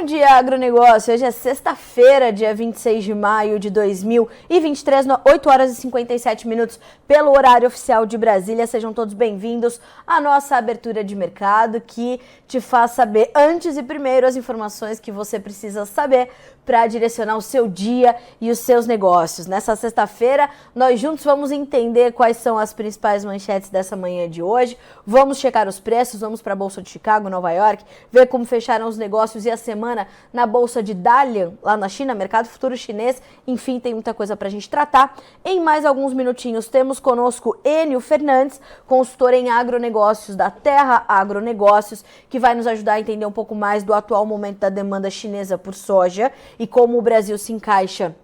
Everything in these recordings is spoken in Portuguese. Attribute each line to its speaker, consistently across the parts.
Speaker 1: dia, agronegócio. Hoje é sexta-feira, dia 26 de maio de 2023, 8 horas e 57 minutos, pelo horário oficial de Brasília. Sejam todos bem-vindos à nossa abertura de mercado, que te faz saber antes e primeiro as informações que você precisa saber para direcionar o seu dia e os seus negócios. Nessa sexta-feira, nós juntos vamos entender quais são as principais manchetes dessa manhã de hoje. Vamos checar os preços, vamos para a Bolsa de Chicago, Nova York, ver como fecharam os negócios e a semana na Bolsa de Dalian, lá na China, mercado futuro chinês. Enfim, tem muita coisa para a gente tratar. Em mais alguns minutinhos, temos conosco Enio Fernandes, consultor em agronegócios da Terra Agronegócios, que vai nos ajudar a entender um pouco mais do atual momento da demanda chinesa por soja e como o Brasil se encaixa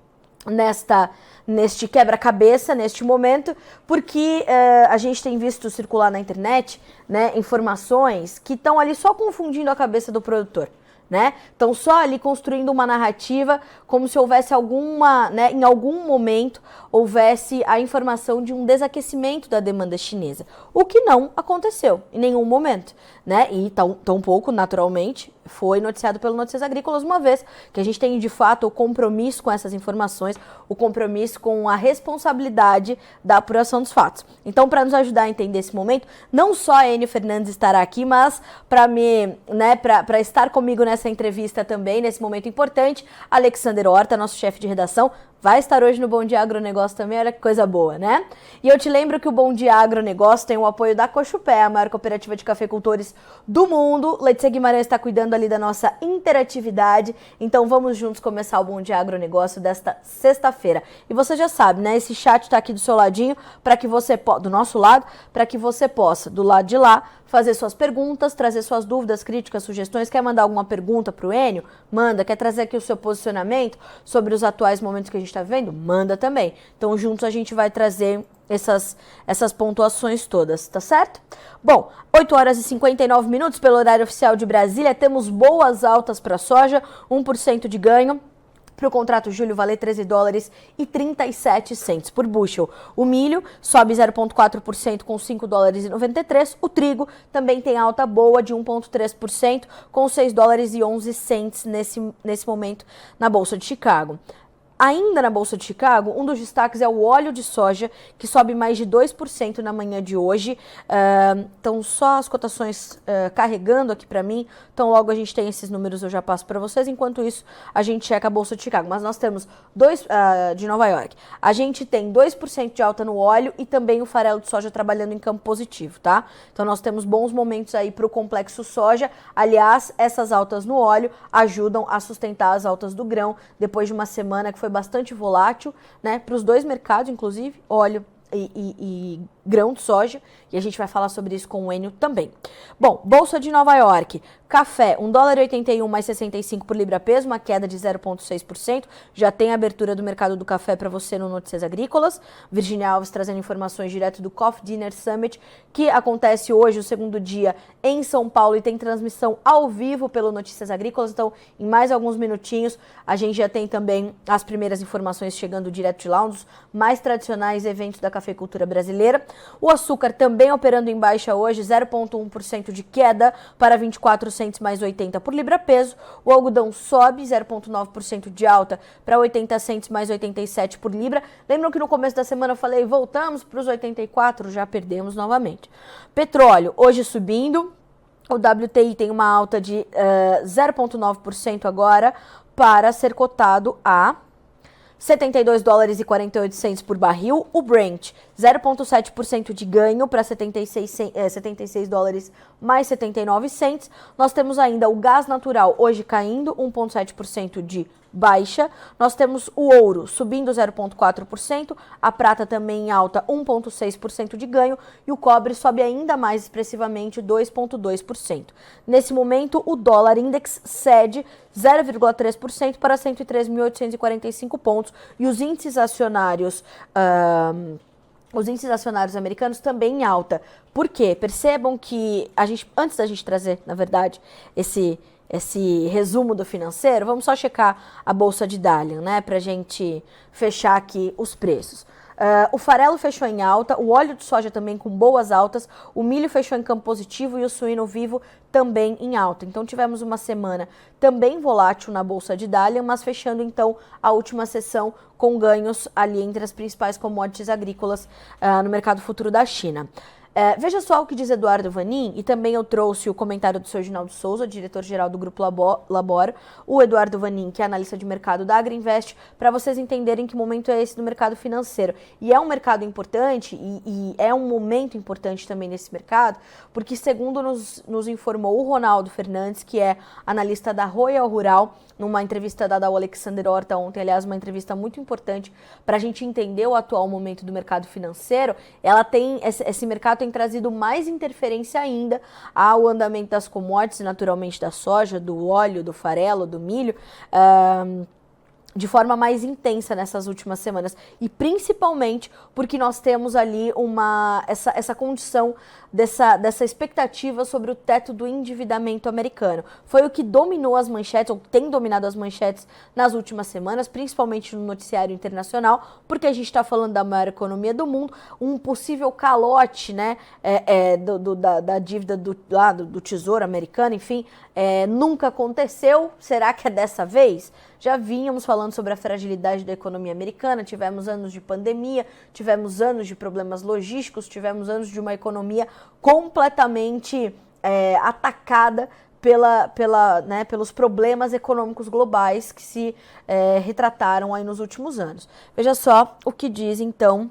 Speaker 1: neste quebra-cabeça, neste momento, porque a gente tem visto circular na internet, né, informações que estão ali só confundindo a cabeça do produtor, né? Estão só ali construindo uma narrativa como se houvesse em algum momento houvesse a informação de um desaquecimento da demanda chinesa, o que não aconteceu em nenhum momento, né? E tampouco, naturalmente, foi noticiado pelo Notícias Agrícolas, uma vez que a gente tem, de fato, o compromisso com essas informações, o compromisso com a responsabilidade da apuração dos fatos. Então, para nos ajudar a entender esse momento, não só a Enio Fernandes estará aqui, mas para estar comigo nessa entrevista também, nesse momento importante, Alexander Horta, nosso chefe de redação, vai estar hoje no Bom Dia Agronegócio também, olha que coisa boa, né? E eu te lembro que o Bom Dia Agronegócio tem o apoio da Cochupé, a maior cooperativa de cafeicultores do mundo. Letícia Guimarães está cuidando ali da nossa interatividade, então vamos juntos começar o Bom Dia Agronegócio desta sexta-feira. E você já sabe, né? Esse chat está aqui do seu ladinho, do nosso lado, para que você possa, do lado de lá, fazer suas perguntas, trazer suas dúvidas, críticas, sugestões. Quer mandar alguma pergunta para o Enio? Manda. Quer trazer aqui o seu posicionamento sobre os atuais momentos que a gente está vendo? Manda também. Então, juntos a gente vai trazer essas pontuações todas, tá certo? Bom, 8 horas e 59 minutos pelo horário oficial de Brasília. Temos boas altas para a soja, 1% de ganho. Para o contrato julho valer $13,37 por bushel. O milho sobe 0,4% com $5,93. O trigo também tem alta boa de 1,3% com $6,11 nesse momento na Bolsa de Chicago. Ainda na Bolsa de Chicago, um dos destaques é o óleo de soja, que sobe mais de 2% na manhã de hoje. Então, só as cotações carregando aqui para mim. Então, logo a gente tem esses números, eu já passo para vocês. Enquanto isso, a gente checa a Bolsa de Chicago. Mas nós temos de Nova York. A gente tem 2% de alta no óleo e também o farelo de soja trabalhando em campo positivo, tá? Então, nós temos bons momentos aí para o complexo soja. Aliás, essas altas no óleo ajudam a sustentar as altas do grão, depois de uma semana que foi bastante volátil, né, para os dois mercados, inclusive, óleo e grão de soja, e a gente vai falar sobre isso com o Enio também. Bom, Bolsa de Nova York, café, $1,81 mais 65 por libra peso, uma queda de 0,6%, já tem a abertura do mercado do café para você no Notícias Agrícolas. Virginia Alves trazendo informações direto do Coffee Dinner Summit, que acontece hoje, o segundo dia, em São Paulo, e tem transmissão ao vivo pelo Notícias Agrícolas. Então, em mais alguns minutinhos, a gente já tem também as primeiras informações chegando direto de lá, um dos mais tradicionais eventos da cafeicultura brasileira. O açúcar também operando em baixa hoje, 0,1% de queda para 24 centes mais 80 por libra peso. O algodão sobe 0,9% de alta para 80 centes mais 87 por libra. Lembram que no começo da semana eu falei, voltamos para os 84, já perdemos novamente. Petróleo hoje subindo, o WTI tem uma alta de 0,9% agora para ser cotado a $72,48 por barril. O Brent, 0,7% de ganho para 76 dólares mais 79 cents. Nós temos ainda o gás natural hoje caindo 1,7% de baixa. Nós temos o ouro subindo 0,4%, a prata também em alta 1,6% de ganho e o cobre sobe ainda mais expressivamente 2,2%. Nesse momento, o dólar index cede 0,3% para 103.845 pontos e os índices acionários americanos também em alta. Por quê? Percebam que antes da gente trazer, na verdade, esse resumo do financeiro, vamos só checar a Bolsa de Dalian, né, pra gente fechar aqui os preços. O farelo fechou em alta, o óleo de soja também com boas altas, o milho fechou em campo positivo e o suíno vivo também em alta. Então tivemos uma semana também volátil na Bolsa de Dalian, mas fechando então a última sessão com ganhos ali entre as principais commodities agrícolas no mercado futuro da China. Veja só o que diz Eduardo Vanin, e também eu trouxe o comentário do seu Ginaldo Souza, diretor-geral do Grupo Labora, o Eduardo Vanin, que é analista de mercado da Agrinvest, para vocês entenderem que momento é esse do mercado financeiro. E é um mercado importante, e é um momento importante também nesse mercado, porque segundo nos informou o Ronaldo Fernandes, que é analista da Royal Rural, numa entrevista dada ao Alexander Horta ontem, aliás, uma entrevista muito importante para a gente entender o atual momento do mercado financeiro, esse mercado tem trazido mais interferência ainda ao andamento das commodities, naturalmente da soja, do óleo, do farelo, do milho, de forma mais intensa nessas últimas semanas, e principalmente porque nós temos ali essa condição dessa expectativa sobre o teto do endividamento americano. Foi o que dominou as manchetes, ou tem dominado as manchetes nas últimas semanas, principalmente no noticiário internacional, porque a gente está falando da maior economia do mundo, um possível calote, né, da dívida do Tesouro americano, enfim, nunca aconteceu. Será que é dessa vez? Já vínhamos falando sobre a fragilidade da economia americana, tivemos anos de pandemia, tivemos anos de problemas logísticos, tivemos anos de uma economia completamente atacada pelos problemas econômicos globais que se retrataram aí nos últimos anos. Veja só o que diz, então,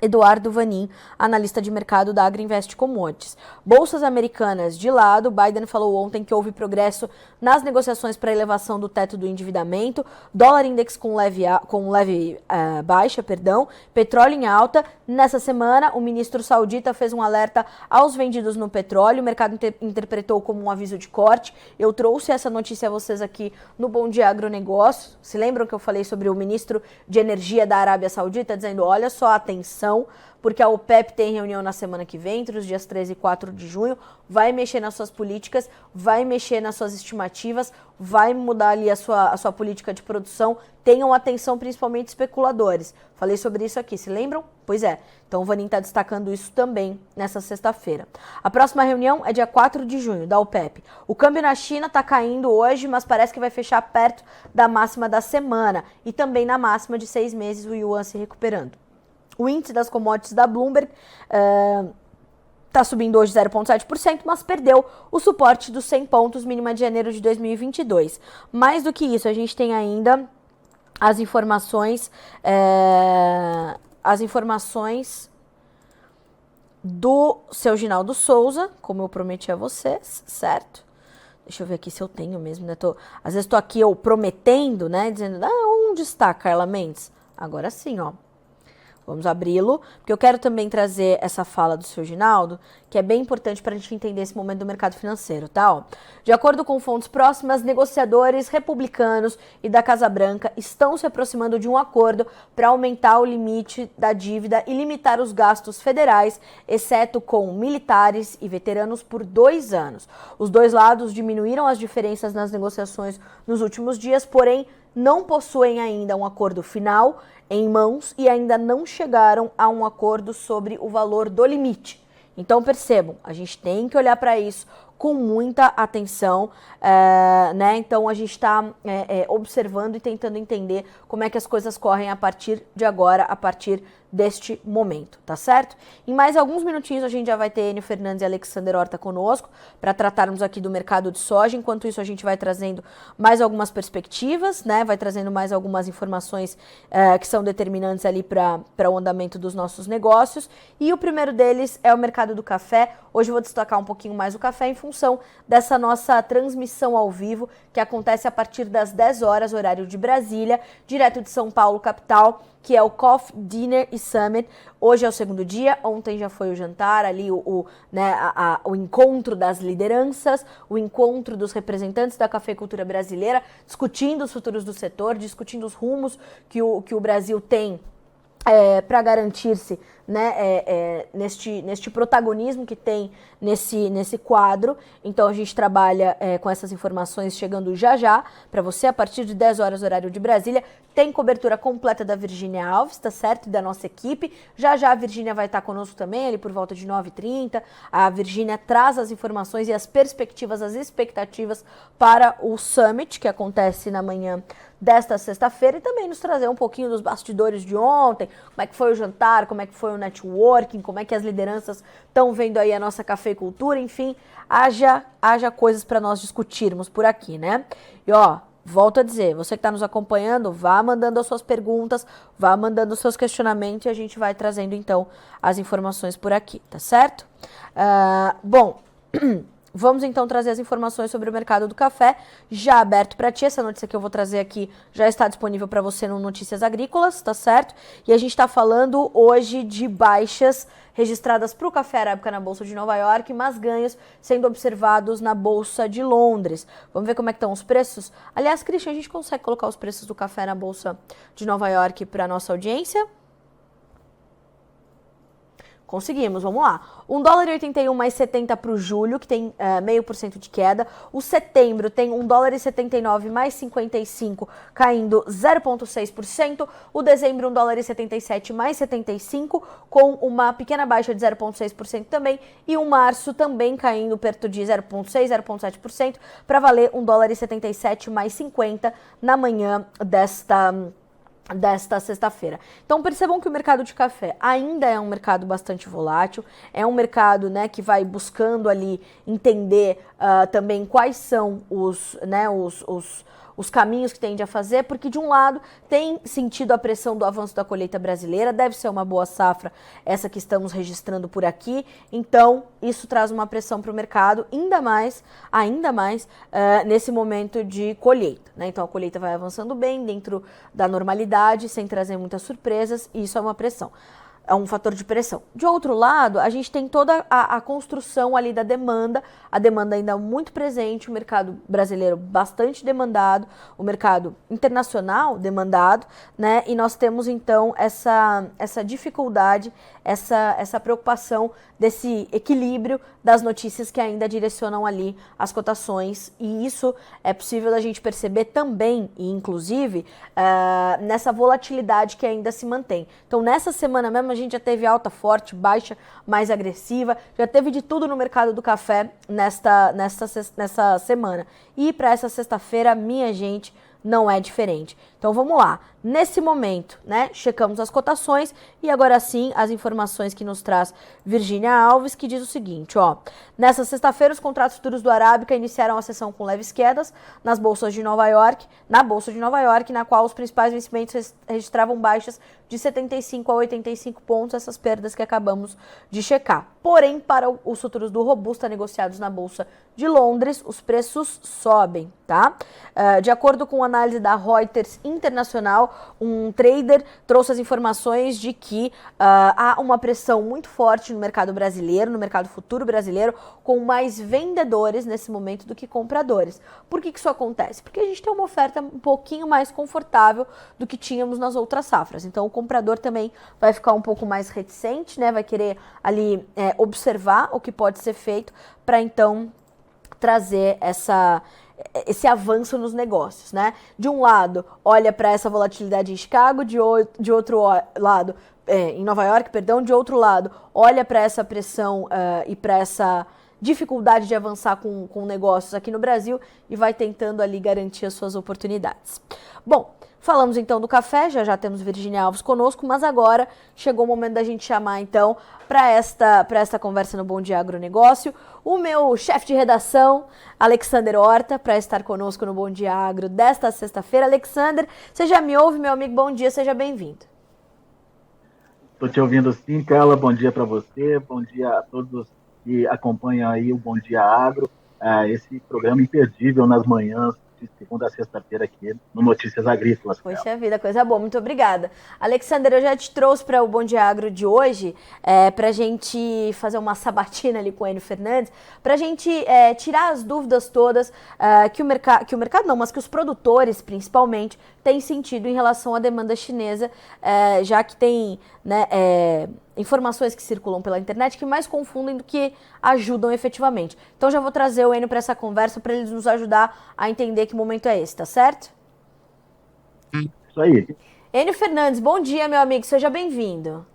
Speaker 1: Eduardo Vanin, analista de mercado da Agrinvest Commodities. Bolsas americanas de lado, Biden falou ontem que houve progresso nas negociações para elevação do teto do endividamento, dólar index com leve baixa, petróleo em alta. Nessa semana, o ministro saudita fez um alerta aos vendidos no petróleo, o mercado interpretou como um aviso de corte. Eu trouxe essa notícia a vocês aqui no Bom Dia Agronegócio. Se lembram que eu falei sobre o ministro de Energia da Arábia Saudita, dizendo, olha só, atenção, porque a OPEP tem reunião na semana que vem, entre os dias 13 e 4 de junho, vai mexer nas suas políticas, vai mexer nas suas estimativas, vai mudar ali a sua política de produção. Tenham atenção, principalmente especuladores. Falei sobre isso aqui, se lembram? Pois é, então o Vanin está destacando isso também nessa sexta-feira. A próxima reunião é dia 4 de junho, da OPEP. O câmbio na China está caindo hoje, mas parece que vai fechar perto da máxima da semana, e também na máxima de 6 meses, o yuan se recuperando. O índice das commodities da Bloomberg está subindo hoje 0,7%, mas perdeu o suporte dos 100 pontos, mínima de janeiro de 2022. Mais do que isso, a gente tem ainda as informações do seu Ginaldo Souza, como eu prometi a vocês, certo? Deixa eu ver aqui se eu tenho mesmo, né? Às vezes estou aqui eu prometendo, né? Dizendo, onde está Carla Mendes? Agora sim, ó. Vamos abri-lo, porque eu quero também trazer essa fala do seu Ginaldo, que é bem importante para a gente entender esse momento do mercado financeiro, tá? Ó, de acordo com fontes próximas, negociadores republicanos e da Casa Branca estão se aproximando de um acordo para aumentar o limite da dívida e limitar os gastos federais, exceto com militares e veteranos, por 2 anos. Os dois lados diminuíram as diferenças nas negociações nos últimos dias, porém não possuem ainda um acordo final em mãos e ainda não chegaram a um acordo sobre o valor do limite. Então percebam, a gente tem que olhar para isso com muita atenção, né? Então a gente está observando e tentando entender como é que as coisas correm a partir de agora, a partir deste momento, tá certo? Em mais alguns minutinhos a gente já vai ter Enio Fernandes e Alexander Horta conosco para tratarmos aqui do mercado de soja. Enquanto isso a gente vai trazendo mais algumas perspectivas, né? Vai trazendo mais algumas informações que são determinantes ali para o andamento dos nossos negócios. E o primeiro deles é o mercado do café. Hoje eu vou destacar um pouquinho mais o café em função dessa nossa transmissão ao vivo que acontece a partir das 10 horas, horário de Brasília, direto de São Paulo, capital, que é o Coffee Dinner e Summit. Hoje é o segundo dia, ontem já foi o jantar, ali o encontro das lideranças, o encontro dos representantes da cafeicultura brasileira, discutindo os futuros do setor, discutindo os rumos que o Brasil tem para garantir-se né, neste protagonismo que tem nesse quadro. Então a gente trabalha com essas informações chegando já para você a partir de 10 horas horário de Brasília. Tem cobertura completa da Virgínia Alves, tá certo? E da nossa equipe. Já a Virgínia vai estar conosco também, ali por volta de 9h30. A Virgínia traz as informações e as perspectivas, as expectativas para o Summit, que acontece na manhã desta sexta-feira, e também nos trazer um pouquinho dos bastidores de ontem, como é que foi o jantar, como é que foi o networking, como é que as lideranças estão vendo aí a nossa cafeicultura, enfim, haja coisas para nós discutirmos por aqui, né? E ó, volto a dizer, você que está nos acompanhando, vá mandando as suas perguntas, vá mandando os seus questionamentos e a gente vai trazendo então as informações por aqui, tá certo? Bom... Vamos então trazer as informações sobre o mercado do café, já aberto para ti. Essa notícia que eu vou trazer aqui já está disponível para você no Notícias Agrícolas, tá certo? E a gente está falando hoje de baixas registradas para o café arábica na Bolsa de Nova York, mas ganhos sendo observados na Bolsa de Londres. Vamos ver como é que estão os preços? Aliás, Christian, a gente consegue colocar os preços do café na Bolsa de Nova York para a nossa audiência? Conseguimos, vamos lá. $1,81 mais 70 para o julho, que tem 0,5% de queda. O setembro tem $1,79 mais 55, caindo 0,6%. O dezembro, $1,77 mais 75, com uma pequena baixa de 0,6% também. E o março também caindo perto de 0,6%, 0,7%, para valer $1,77 mais 50 na manhã desta sexta-feira. Então percebam que o mercado de café ainda é um mercado bastante volátil, é um mercado, né, que vai buscando ali entender também quais são os caminhos que tende a fazer, porque de um lado tem sentido a pressão do avanço da colheita brasileira, deve ser uma boa safra essa que estamos registrando por aqui, então isso traz uma pressão para o mercado, ainda mais nesse momento de colheita, né? Então a colheita vai avançando bem dentro da normalidade, sem trazer muitas surpresas, e isso é uma pressão. É um fator de pressão. De outro lado, a gente tem toda a construção ali da demanda, a demanda ainda muito presente, o mercado brasileiro bastante demandado, o mercado internacional demandado, né? E nós temos então essa dificuldade, essa preocupação desse equilíbrio das notícias que ainda direcionam ali as cotações, e isso é possível da gente perceber também, e inclusive, nessa volatilidade que ainda se mantém. Então, nessa semana mesmo, a gente já teve alta forte, baixa mais agressiva, já teve de tudo no mercado do café nessa semana. E para essa sexta-feira, minha gente, não é diferente. Então vamos lá. Nesse momento, né, checamos as cotações e agora sim as informações que nos traz Virgínia Alves, que diz o seguinte, ó: nessa sexta-feira os contratos futuros do Arábica iniciaram a sessão com leves quedas nas bolsas de Nova York, na bolsa de Nova York, na qual os principais vencimentos registravam baixas de 75 a 85 pontos, essas perdas que acabamos de checar. Porém, para os futuros do Robusta negociados na bolsa de Londres, os preços sobem, tá? De acordo com a análise da Reuters Internacional, um trader trouxe as informações de que há uma pressão muito forte no mercado brasileiro, no mercado futuro brasileiro, com mais vendedores nesse momento do que compradores. Por que isso acontece? Porque a gente tem uma oferta um pouquinho mais confortável do que tínhamos nas outras safras. Então o comprador também vai ficar um pouco mais reticente, né? Vai querer ali observar o que pode ser feito para então trazer esse avanço nos negócios, né? De um lado, olha para essa volatilidade em Chicago, de outro lado, em Nova York, perdão, de outro lado, olha para essa pressão e para essa dificuldade de avançar com negócios aqui no Brasil e vai tentando ali garantir as suas oportunidades. Bom, falamos então do café, já temos Virgínia Alves conosco, mas agora chegou o momento da gente chamar então para esta conversa no Bom Dia Agronegócio o meu chefe de redação, Alexander Horta, para estar conosco no Bom Dia Agro desta sexta-feira. Alexander, você já me ouve, meu amigo? Bom dia, seja bem-vindo.
Speaker 2: Estou te ouvindo sim, Carla, bom dia para você, bom dia a todos que acompanham aí o Bom Dia Agro, esse programa imperdível nas manhãs, de segunda a sexta-feira aqui no Notícias Agrícolas.
Speaker 1: Poxa vida, coisa boa, muito obrigada. Alexander, eu já te trouxe para o Bom Dia Agro de hoje, para a gente fazer uma sabatina ali com o Enio Fernandes, para a gente tirar as dúvidas todas que o mercado não, mas que os produtores, principalmente, têm sentido em relação à demanda chinesa, já que tem, né, informações que circulam pela internet que mais confundem do que ajudam efetivamente. Então já vou trazer o Enio para essa conversa para ele nos ajudar a entender que momento é esse, tá certo?
Speaker 2: Isso aí.
Speaker 1: Enio Fernandes, bom dia, meu amigo, seja bem-vindo.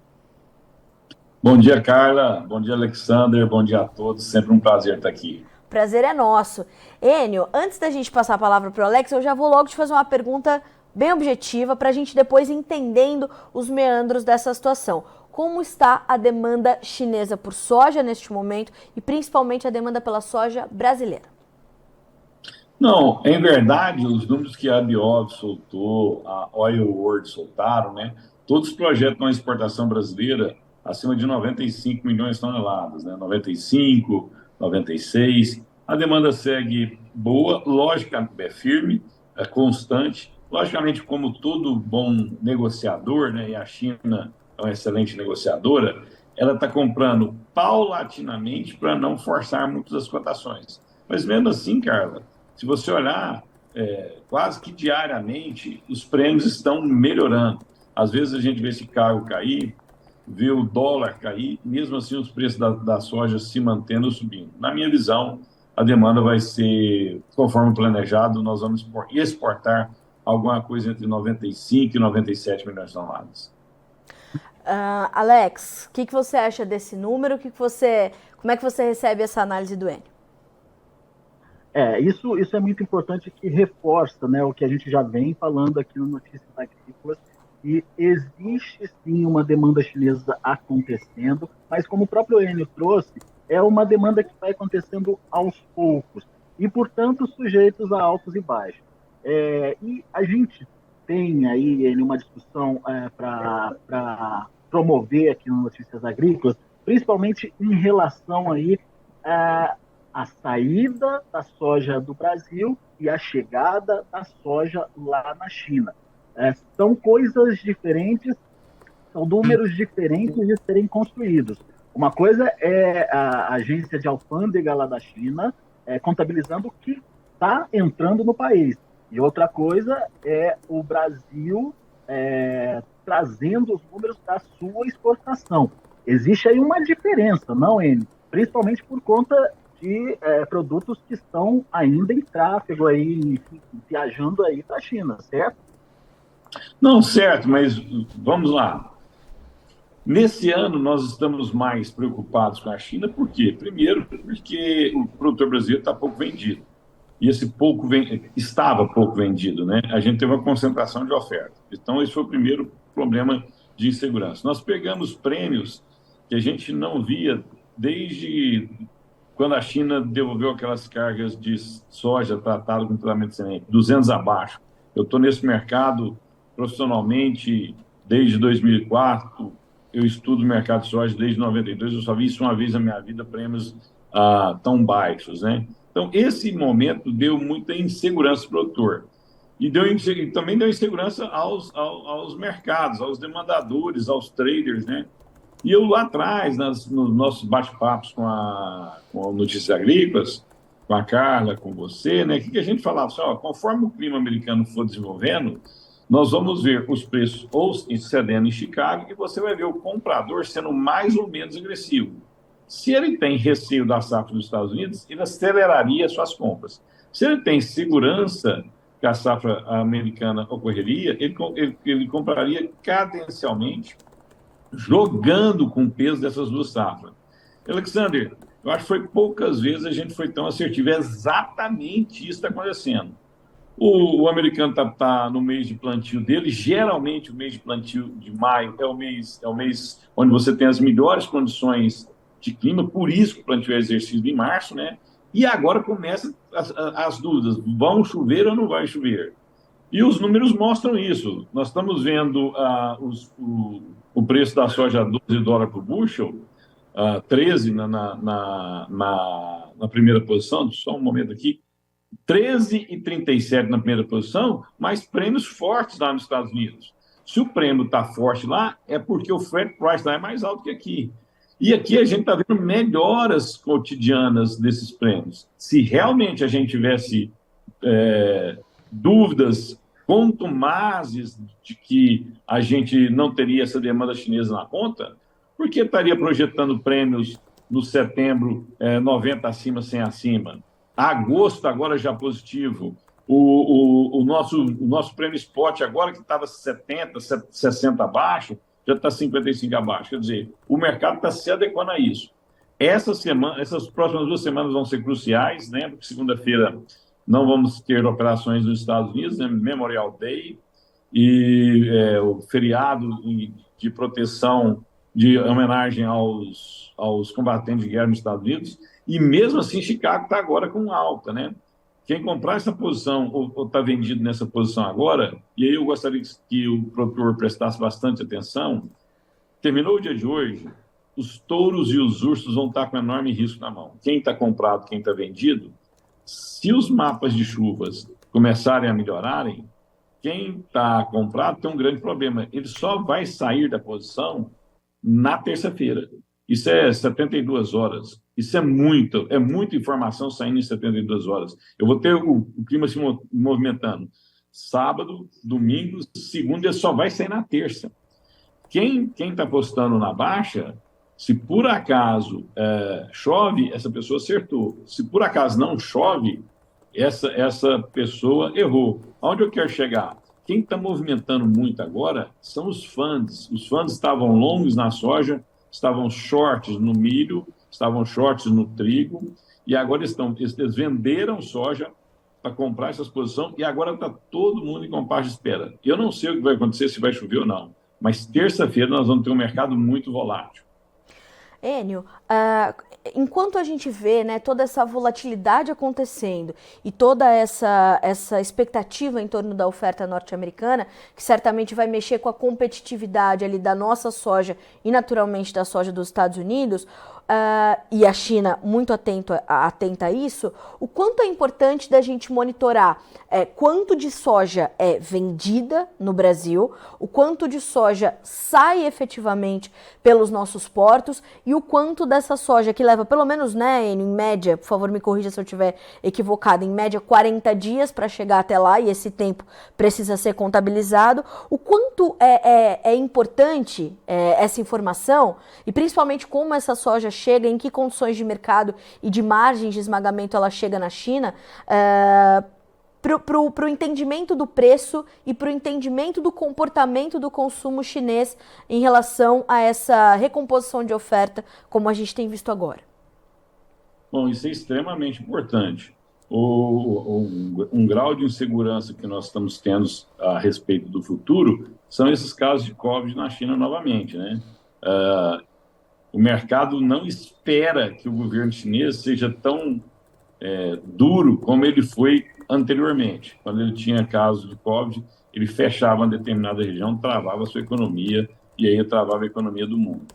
Speaker 3: Bom dia, Carla. Bom dia, Alexander. Bom dia a todos. Sempre um prazer estar aqui.
Speaker 1: Prazer é nosso. Enio, antes da gente passar a palavra para o Alex, eu já vou logo te fazer uma pergunta bem objetiva para a gente depois entendendo os meandros dessa situação. Como está a demanda chinesa por soja neste momento e principalmente a demanda pela soja brasileira?
Speaker 3: Não, em verdade, os números que a Biov soltou, a Oil World soltaram, né? Todos projetam a exportação brasileira acima de 95 milhões de toneladas, né? 95, 96. A demanda segue boa, lógica, é firme, é constante. Logicamente, como todo bom negociador, né? E a China é uma excelente negociadora, ela está comprando paulatinamente para não forçar muito as cotações. Mas mesmo assim, Carla, se você olhar, quase que diariamente, os prêmios estão melhorando. Às vezes a gente vê esse cargo cair, vê o dólar cair, mesmo assim os preços da soja se mantendo subindo. Na minha visão, a demanda vai ser, conforme planejado, nós vamos exportar alguma coisa entre 95 e 97 milhões de toneladas.
Speaker 1: Alex, o que você acha desse número? Como é que você recebe essa análise do Enio?
Speaker 2: Isso é muito importante, que reforça, né, o que a gente já vem falando aqui no Notícias Agrícolas, que existe sim uma demanda chinesa acontecendo, mas como o próprio Enio trouxe, é uma demanda que vai acontecendo aos poucos e, portanto, sujeitos a altos e baixos. E a gente tem aí, Enio, uma discussão para promover aqui no Notícias Agrícolas, principalmente em relação aí a saída da soja do Brasil e a chegada da soja lá na China. São coisas diferentes, são números diferentes de serem construídos. Uma coisa é a agência de alfândega lá da China contabilizando o que está entrando no país. E outra coisa é o Brasil trazendo os números da sua exportação. Existe aí uma diferença, não, Enio? Principalmente por conta de produtos que estão ainda em tráfego aí, viajando aí para a China, certo?
Speaker 3: Não, certo, mas vamos lá. Nesse ano, nós estamos mais preocupados com a China, por quê? Primeiro, porque o produtor brasileiro está pouco vendido. E esse estava pouco vendido, né? A gente teve uma concentração de oferta. Então, esse foi o primeiro problema de insegurança. Nós pegamos prêmios que a gente não via desde quando a China devolveu aquelas cargas de soja tratada com tratamento semente, 200 abaixo. Eu estou nesse mercado profissionalmente desde 2004, eu estudo o mercado de soja desde 92, eu só vi isso uma vez na minha vida, prêmios tão baixos, né? Então, esse momento deu muita insegurança ao produtor. E também deu insegurança aos mercados, aos demandadores, aos traders, né? E eu lá atrás, nos nossos bate-papos com Notícias Agrícolas, com a Carla, com você, né? O que a gente falava? Assim, conforme o clima americano for desenvolvendo, nós vamos ver os preços ou cedendo em Chicago e você vai ver o comprador sendo mais ou menos agressivo. Se ele tem receio da safra dos Estados Unidos, ele aceleraria suas compras. Se ele tem segurança que a safra americana ocorreria, ele compraria cadencialmente, jogando com o peso dessas duas safras. Alexander, eu acho que foi poucas vezes a gente foi tão assertivo. É exatamente isso que está acontecendo. O americano está no mês de plantio dele. Geralmente, o mês de plantio de maio é o mês onde você tem as melhores condições de clima, por isso que o plantio é exercido em março, né? E agora começam as dúvidas: vão chover ou não vai chover? E os números mostram isso. Nós estamos vendo o preço da soja a $12 por bushel, 13 na primeira posição, só um momento aqui, 13,37 na primeira posição, mas prêmios fortes lá nos Estados Unidos. Se o prêmio está forte lá, é porque o freight price lá é mais alto que aqui. E aqui a gente está vendo melhoras cotidianas desses prêmios. Se realmente a gente tivesse dúvidas contumazes de que a gente não teria essa demanda chinesa na conta, Por que estaria projetando prêmios no setembro 90 acima, 100 acima? Agosto agora já positivo. O nosso prêmio spot agora, que estava 70, 60 abaixo, já está 55 abaixo. Quer dizer, o mercado está se adequando a isso. Essas próximas 2 semanas vão ser cruciais, né? Porque segunda-feira não vamos ter operações nos Estados Unidos, né? Memorial Day, e o feriado de proteção, de homenagem aos combatentes de guerra nos Estados Unidos, e mesmo assim Chicago está agora com alta, né? Quem comprar essa posição ou está vendido nessa posição agora, e aí eu gostaria que o produtor prestasse bastante atenção, terminou o dia de hoje, os touros e os ursos vão estar com enorme risco na mão. Quem está comprado, quem está vendido, se os mapas de chuvas começarem a melhorarem, quem está comprado tem um grande problema. Ele só vai sair da posição na terça-feira. Isso é 72 horas. Isso é muita informação saindo em 72 horas. Eu vou ter o clima se movimentando sábado, domingo, segunda, ele só vai sair na terça. Quem está apostando na baixa, se por acaso chove, essa pessoa acertou. Se por acaso não chove, essa pessoa errou. Aonde eu quero chegar? Quem está movimentando muito agora são os funds. Os funds estavam longos na soja, estavam shorts no milho, estavam shorts no trigo, e agora eles venderam soja para comprar essa exposição, e agora está todo mundo em compasso de espera. Eu não sei o que vai acontecer, se vai chover ou não, mas terça-feira nós vamos ter um mercado muito volátil.
Speaker 1: Enio, enquanto a gente vê, né, toda essa volatilidade acontecendo e toda essa expectativa em torno da oferta norte-americana, que certamente vai mexer com a competitividade ali da nossa soja e naturalmente da soja dos Estados Unidos, e a China muito atenta a isso, o quanto é importante da gente monitorar quanto de soja é vendida no Brasil, o quanto de soja sai efetivamente pelos nossos portos e o quanto dessa soja que leva pelo menos, né, em média, por favor me corrija se eu estiver equivocada, em média 40 dias para chegar até lá, e esse tempo precisa ser contabilizado, o quanto é importante essa informação, e principalmente como essa soja chega, em que condições de mercado e de margens de esmagamento ela chega na China, para o entendimento do preço e para o entendimento do comportamento do consumo chinês em relação a essa recomposição de oferta, como a gente tem visto agora.
Speaker 3: Bom, isso é extremamente importante. Um grau de insegurança que nós estamos tendo a respeito do futuro são esses casos de Covid na China novamente, né? O mercado não espera que o governo chinês seja tão duro como ele foi anteriormente. Quando ele tinha casos de Covid, ele fechava uma determinada região, travava a sua economia, e aí travava a economia do mundo.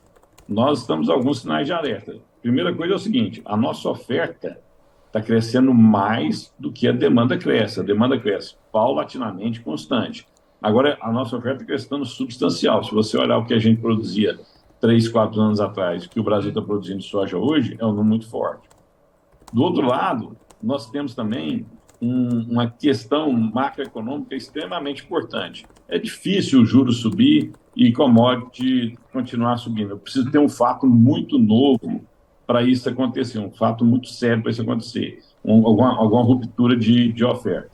Speaker 3: Nós estamos alguns sinais de alerta. Primeira coisa é o seguinte: a nossa oferta está crescendo mais do que a demanda cresce. A demanda cresce paulatinamente, constante. Agora, a nossa oferta está crescendo substancial. Se você olhar o que a gente produzia 3, 4 anos atrás, o que o Brasil está produzindo de soja hoje, é um número muito forte. Do outro lado, nós temos também uma questão macroeconômica extremamente importante. É difícil o juro subir e commodity continuar subindo. Eu preciso ter um fato muito novo para isso acontecer, um fato muito sério para isso acontecer, alguma ruptura de oferta.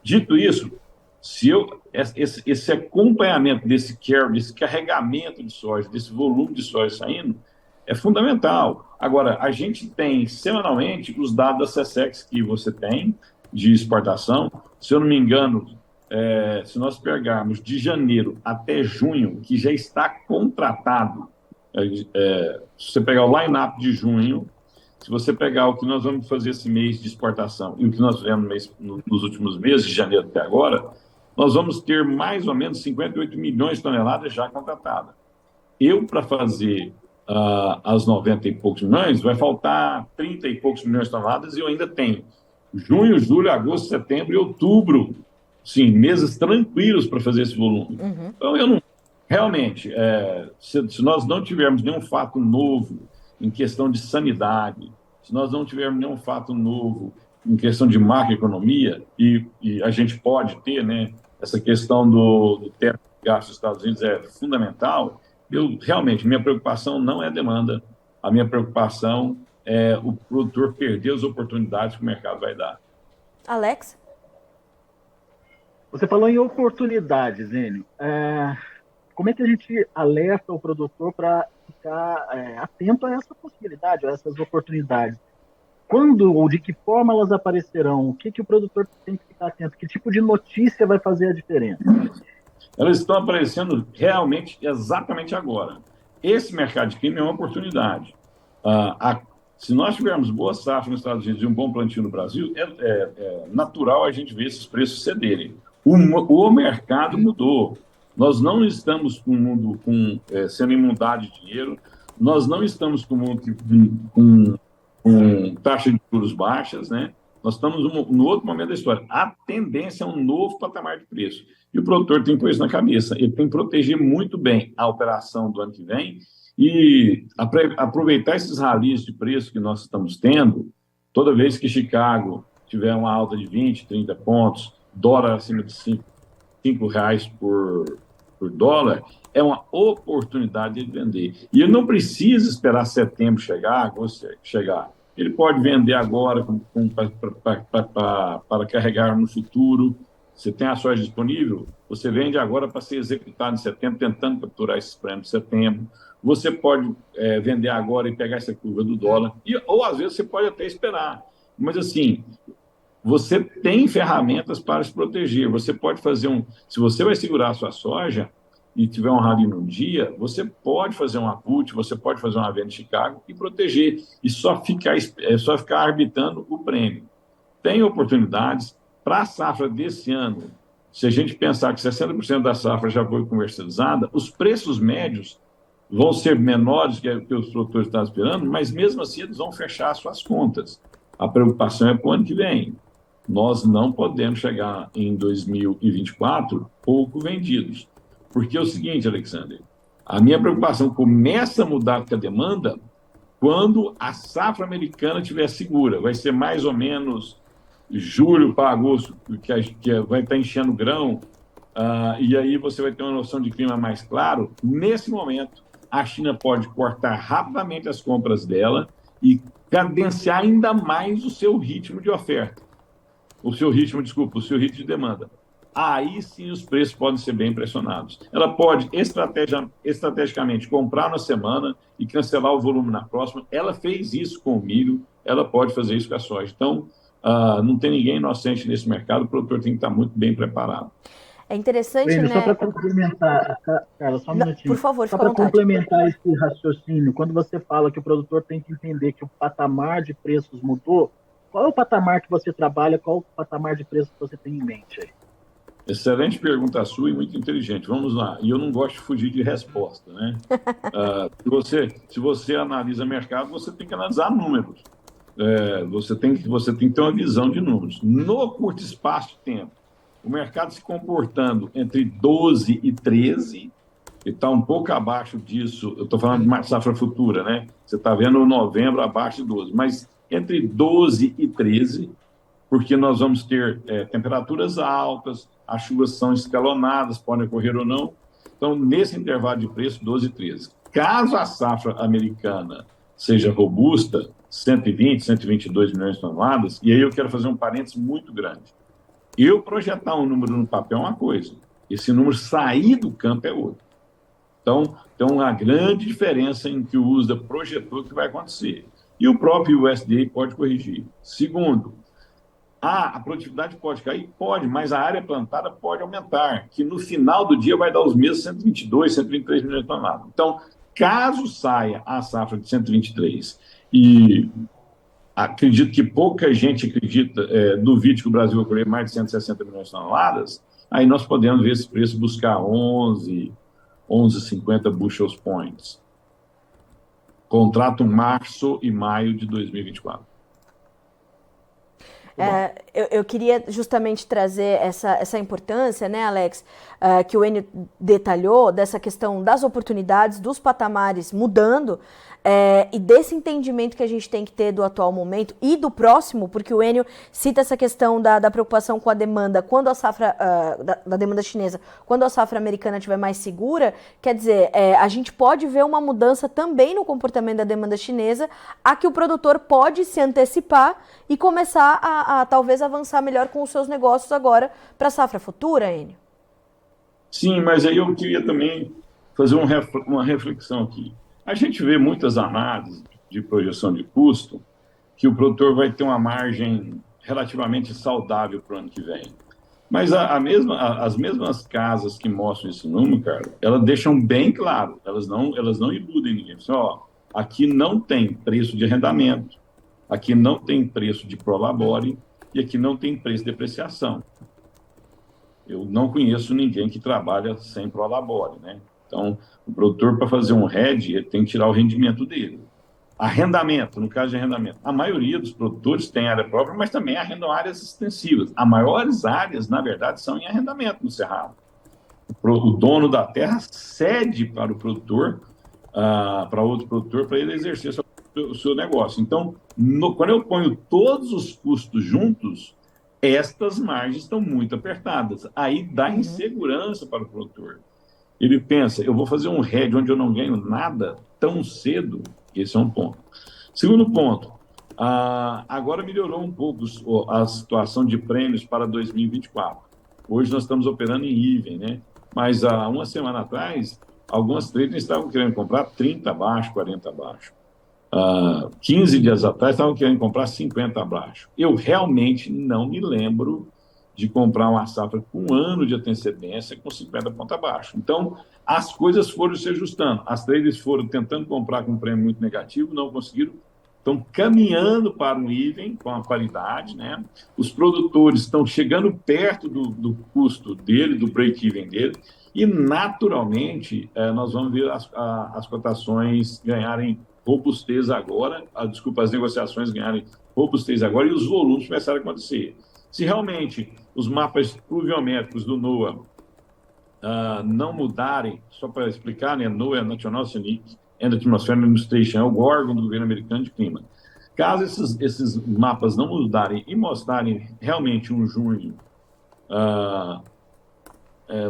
Speaker 3: Dito isso, esse acompanhamento desse carregamento de soja, desse volume de soja saindo, é fundamental. Agora, a gente tem semanalmente os dados da SECEX que você tem de exportação. Se eu não me engano, se nós pegarmos de janeiro até junho, que já está contratado, se você pegar o line-up de junho, se você pegar o que nós vamos fazer esse mês de exportação e o que nós fizemos nos últimos meses, de janeiro até agora, nós vamos ter mais ou menos 58 milhões de toneladas já contratadas. Para fazer as 90 e poucos milhões, vai faltar 30 e poucos milhões de toneladas, e eu ainda tenho junho, julho, agosto, setembro e outubro, sim, meses tranquilos para fazer esse volume. Uhum. Então, eu não... Realmente, se nós não tivermos nenhum fato novo em questão de sanidade, se nós não tivermos nenhum fato novo em questão de macroeconomia, e a gente pode ter, né, essa questão do teto de gastos dos Estados Unidos é fundamental, Realmente, minha preocupação não é a demanda, a minha preocupação é o produtor perder as oportunidades que o mercado vai dar.
Speaker 1: Alex?
Speaker 2: Você falou em oportunidades, Enio. Como é que a gente alerta o produtor para ficar atento a essa possibilidade, a essas oportunidades? Quando ou de que forma elas aparecerão? O que o produtor tem que ficar atento? Que tipo de notícia vai fazer a diferença?
Speaker 3: Elas estão aparecendo realmente exatamente agora. Esse mercado de clima é uma oportunidade. Se nós tivermos boa safra nos Estados Unidos e um bom plantio no Brasil, é natural a gente ver esses preços cederem. O mercado mudou. Nós não estamos com o mundo sendo inundado de dinheiro, nós não estamos com o mundo com taxa de juros baixas, né? Nós estamos no outro momento da história. A tendência é um novo patamar de preço. E o produtor tem que pôr isso na cabeça. Ele tem que proteger muito bem a operação do ano que vem e aproveitar esses ralis de preço que nós estamos tendo. Toda vez que Chicago tiver uma alta de 20, 30 pontos, dólar acima de R$5 por dólar, é uma oportunidade de vender. E ele não precisa esperar setembro chegar. Ele pode vender agora para carregar no futuro. Você tem a soja disponível, você vende agora para ser executado em setembro, tentando capturar esses prêmios de setembro. Você pode vender agora e pegar essa curva do dólar, ou às vezes você pode até esperar. Mas assim, você tem ferramentas para se proteger. Você pode fazer se você vai segurar a sua soja e tiver um rally num dia, você pode fazer uma put, você pode fazer uma venda em Chicago e proteger, e só ficar arbitrando o prêmio. Tem oportunidades para a safra desse ano. Se a gente pensar que 60% da safra já foi comercializada, os preços médios vão ser menores que os produtores estão esperando, mas mesmo assim eles vão fechar suas contas. A preocupação é para o ano que vem. Nós não podemos chegar em 2024 pouco vendidos. Porque é o seguinte, Alexander, a minha preocupação começa a mudar com a demanda quando a safra americana estiver segura. Vai ser mais ou menos julho para agosto, que vai estar enchendo grão, e aí você vai ter uma noção de clima mais claro. Nesse momento, a China pode cortar rapidamente as compras dela e cadenciar ainda mais o seu ritmo de oferta. O seu ritmo de demanda. Aí sim os preços podem ser bem pressionados. Ela pode estrategicamente comprar na semana e cancelar o volume na próxima. Ela fez isso com o milho, ela pode fazer isso com a soja. Então, não tem ninguém inocente nesse mercado, o produtor tem que estar muito bem preparado.
Speaker 1: É interessante, né?
Speaker 2: Só para complementar, cara, só um minutinho.
Speaker 1: Por favor,
Speaker 2: só para complementar esse raciocínio, quando você fala que o produtor tem que entender que o patamar de preços mudou, qual é o patamar que você trabalha, qual é o patamar de preços que você tem em mente aí?
Speaker 3: Excelente pergunta sua e muito inteligente. Vamos lá. E eu não gosto de fugir de resposta, né? Se você analisa mercado, você tem que analisar números. Você tem que ter uma visão de números. No curto espaço de tempo, o mercado se comportando entre 12 e 13, e está um pouco abaixo disso. Eu estou falando de safra futura, né? Você está vendo novembro abaixo de 12, mas entre 12 e 13, porque nós vamos ter temperaturas altas, as chuvas são escalonadas, podem ocorrer ou não. Então, nesse intervalo de preço, 12 e 13. Caso a safra americana seja robusta, 120, 122 milhões de toneladas, e aí eu quero fazer um parênteses muito grande. Eu projetar um número no papel é uma coisa, esse número sair do campo é outro. Então, tem uma grande diferença em que o USDA projetou que vai acontecer. E o próprio USDA pode corrigir. Segundo, a produtividade pode cair? Pode, mas a área plantada pode aumentar, que no final do dia vai dar os mesmos 122, 123 milhões de toneladas. Então, caso saia a safra de 123, e acredito que pouca gente duvide que o Brasil vai colher mais de 160 milhões de toneladas, aí nós podemos ver esse preço buscar 11,50 bushels points. Contrato março e maio de 2024.
Speaker 1: Eu queria justamente trazer essa importância, né, Alex, que o Enio detalhou, dessa questão das oportunidades, dos patamares mudando, e desse entendimento que a gente tem que ter do atual momento e do próximo, porque o Enio cita essa questão da preocupação com a demanda, quando a safra, da demanda chinesa, quando a safra americana estiver mais segura, quer dizer, a gente pode ver uma mudança também no comportamento da demanda chinesa, a que o produtor pode se antecipar e começar a talvez avançar melhor com os seus negócios agora para a safra futura, Enio?
Speaker 3: Sim, mas aí eu queria também fazer uma reflexão aqui. A gente vê muitas análises de projeção de custo que o produtor vai ter uma margem relativamente saudável para o ano que vem. Mas as mesmas casas que mostram esse número, cara, elas deixam bem claro, elas não iludem ninguém. Assim, ó, aqui não tem preço de arrendamento, aqui não tem preço de prolabore e aqui não tem preço de depreciação. Eu não conheço ninguém que trabalha sem prolabore, né? Então, o produtor, para fazer um hedge, ele tem que tirar o rendimento dele. Arrendamento, no caso de arrendamento, a maioria dos produtores tem área própria, mas também arrendam áreas extensivas. As maiores áreas, na verdade, são em arrendamento no Cerrado. O dono da terra cede para o produtor, para outro produtor, para ele exercer o seu negócio. Então, quando eu ponho todos os custos juntos, estas margens estão muito apertadas. Aí dá insegurança para o produtor. Ele pensa, eu vou fazer um hedge onde eu não ganho nada tão cedo. Esse é um ponto. Segundo ponto, agora melhorou um pouco a situação de prêmios para 2024. Hoje nós estamos operando em even, né? Mas há uma semana atrás, algumas traders estavam querendo comprar 30 abaixo, 40 abaixo. 15 dias atrás estavam querendo comprar 50 abaixo. Eu realmente não me lembro de comprar uma safra com um ano de antecedência com 50 pontos abaixo. Então, as coisas foram se ajustando. As traders foram tentando comprar com um prêmio muito negativo, não conseguiram. Estão caminhando para um even com a paridade, né? Os produtores estão chegando perto do custo dele, do break-even dele, e, naturalmente, nós vamos ver as cotações ganharem robustez agora, as negociações ganharem robustez agora e os volumes começarem a acontecer. Se realmente os mapas pluviométricos do NOAA não mudarem, só para explicar, né? NOAA é National Oceanic and Atmospheric Administration, é o órgão do governo americano de clima. Caso esses mapas não mudarem e mostrarem realmente um junho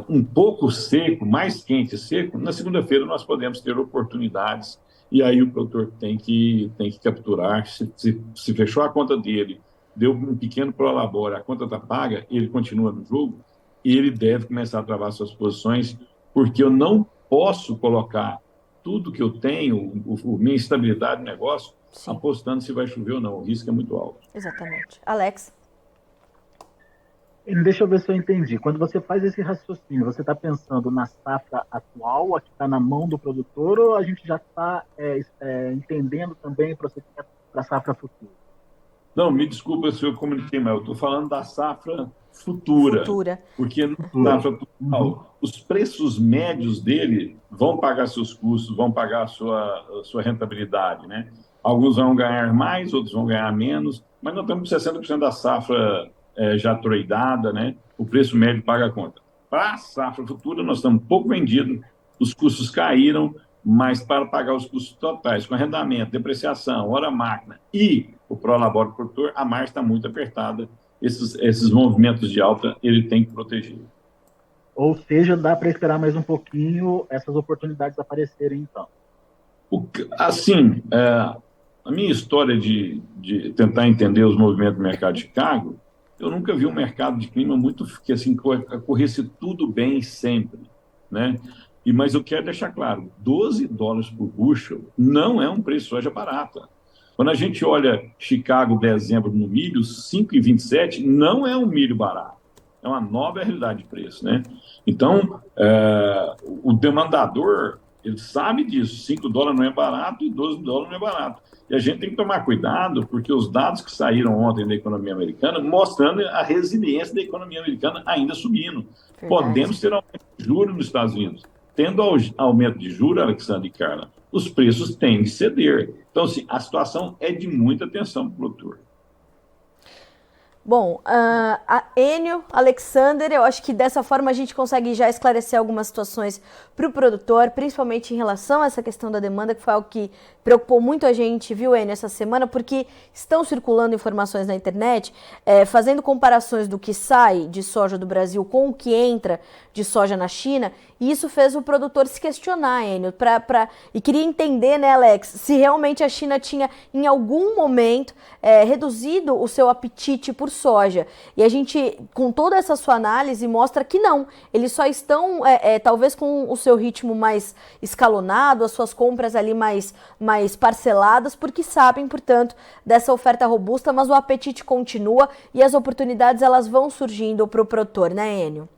Speaker 3: um pouco seco, mais quente e seco, na segunda-feira nós podemos ter oportunidades e aí o produtor tem que capturar. Se fechou a conta dele, deu um pequeno prolabore, a conta está paga, ele continua no jogo, ele deve começar a travar suas posições, porque eu não posso colocar tudo que eu tenho, minha estabilidade de negócio, sim, apostando se vai chover ou não. O risco é muito alto.
Speaker 1: Exatamente. Alex?
Speaker 2: Deixa eu ver se eu entendi. Quando você faz esse raciocínio, você está pensando na safra atual, a que está na mão do produtor, ou a gente já está entendendo também para a safra futura?
Speaker 3: Não, me desculpa se eu comuniquei, mas eu estou falando da safra futura. Porque na safra atual, os preços médios dele vão pagar seus custos, vão pagar a sua rentabilidade, né? Alguns vão ganhar mais, outros vão ganhar menos, mas nós temos 60% da safra já tradeada, né? O preço médio paga a conta. Para a safra futura, nós estamos pouco vendidos, os custos caíram, mas para pagar os custos totais, com arrendamento, depreciação, hora-máquina e o prolabore do produtor, a margem está muito apertada. Esses movimentos de alta, ele tem que proteger.
Speaker 2: Ou seja, dá para esperar mais um pouquinho essas oportunidades aparecerem, então?
Speaker 3: Assim, a minha história de tentar entender os movimentos do mercado de Chicago, eu nunca vi um mercado de clima que assim, corresse tudo bem sempre, né? Mas eu quero deixar claro, $12 por bushel não é um preço de soja barata. Quando a gente olha Chicago, dezembro, no milho, 5,27 não é um milho barato. É uma nova realidade de preço, né? Então, o demandador, ele sabe disso. $5 não é barato e $12 não é barato. E a gente tem que tomar cuidado, porque os dados que saíram ontem da economia americana mostrando a resiliência da economia americana ainda subindo. Verdade. Podemos ter aumento de juros nos Estados Unidos. Tendo aumento de juros, Alexandre e Carla, os preços têm de ceder. Então, assim, a situação é de muita atenção para o produtor.
Speaker 1: Bom, a Enio, Alexander, eu acho que dessa forma a gente consegue já esclarecer algumas situações para o produtor, principalmente em relação a essa questão da demanda, que foi algo que preocupou muito a gente, viu, Enio, essa semana, porque estão circulando informações na internet, fazendo comparações do que sai de soja do Brasil com o que entra de soja na China, e isso fez o produtor se questionar, Enio, e queria entender, né, Alex, se realmente a China tinha, em algum momento, reduzido o seu apetite por soja. E a gente, com toda essa sua análise, mostra que não. Eles só estão, talvez com o seu ritmo mais escalonado, as suas compras ali mais parceladas, porque sabem, portanto, dessa oferta robusta, mas o apetite continua e as oportunidades elas vão surgindo para o produtor, né, Enio?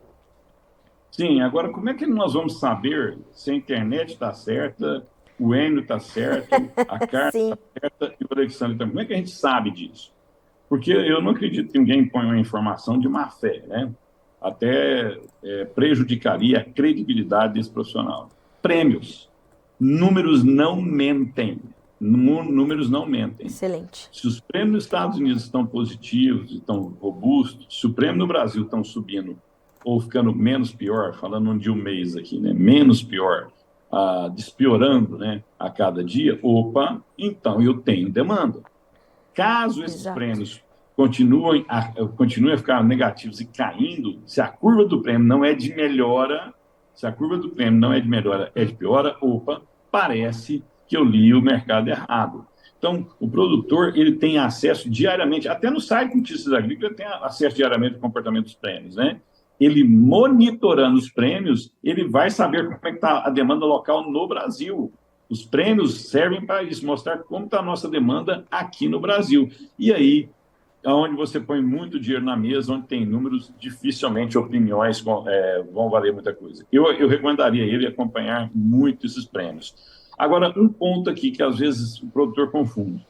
Speaker 3: Sim, agora como é que nós vamos saber se a internet está certa, o Enio está certo, a Carla
Speaker 1: Sim.
Speaker 3: está certa e o Alexandre também? Como é que a gente sabe disso? Porque eu não acredito que ninguém ponha uma informação de má fé, né? Até prejudicaria a credibilidade desse profissional. Prêmios. Números não mentem. Números não mentem.
Speaker 1: Excelente.
Speaker 3: Se os prêmios nos Estados Unidos estão positivos, estão robustos, se o prêmio no Brasil estão subindo ou ficando menos pior, falando de um mês aqui, né? Menos pior, despiorando, né? A cada dia, opa, então eu tenho demanda. Caso esses
Speaker 1: Exato.
Speaker 3: prêmios continuem a ficar negativos e caindo, se a curva do prêmio não é de melhora, se a curva do prêmio não é de melhora, é de piora, opa, parece que eu li o mercado errado. Então, o produtor ele tem acesso diariamente, até no site de Notícias Agrícolas, tem acesso diariamente ao comportamento dos prêmios, né? Ele monitorando os prêmios, ele vai saber como é que está a demanda local no Brasil. Os prêmios servem para isso, mostrar como está a nossa demanda aqui no Brasil. E aí, onde você põe muito dinheiro na mesa, onde tem números, dificilmente opiniões vão valer muita coisa. Eu recomendaria ele acompanhar muito esses prêmios. Agora, um ponto aqui que às vezes o produtor confunde.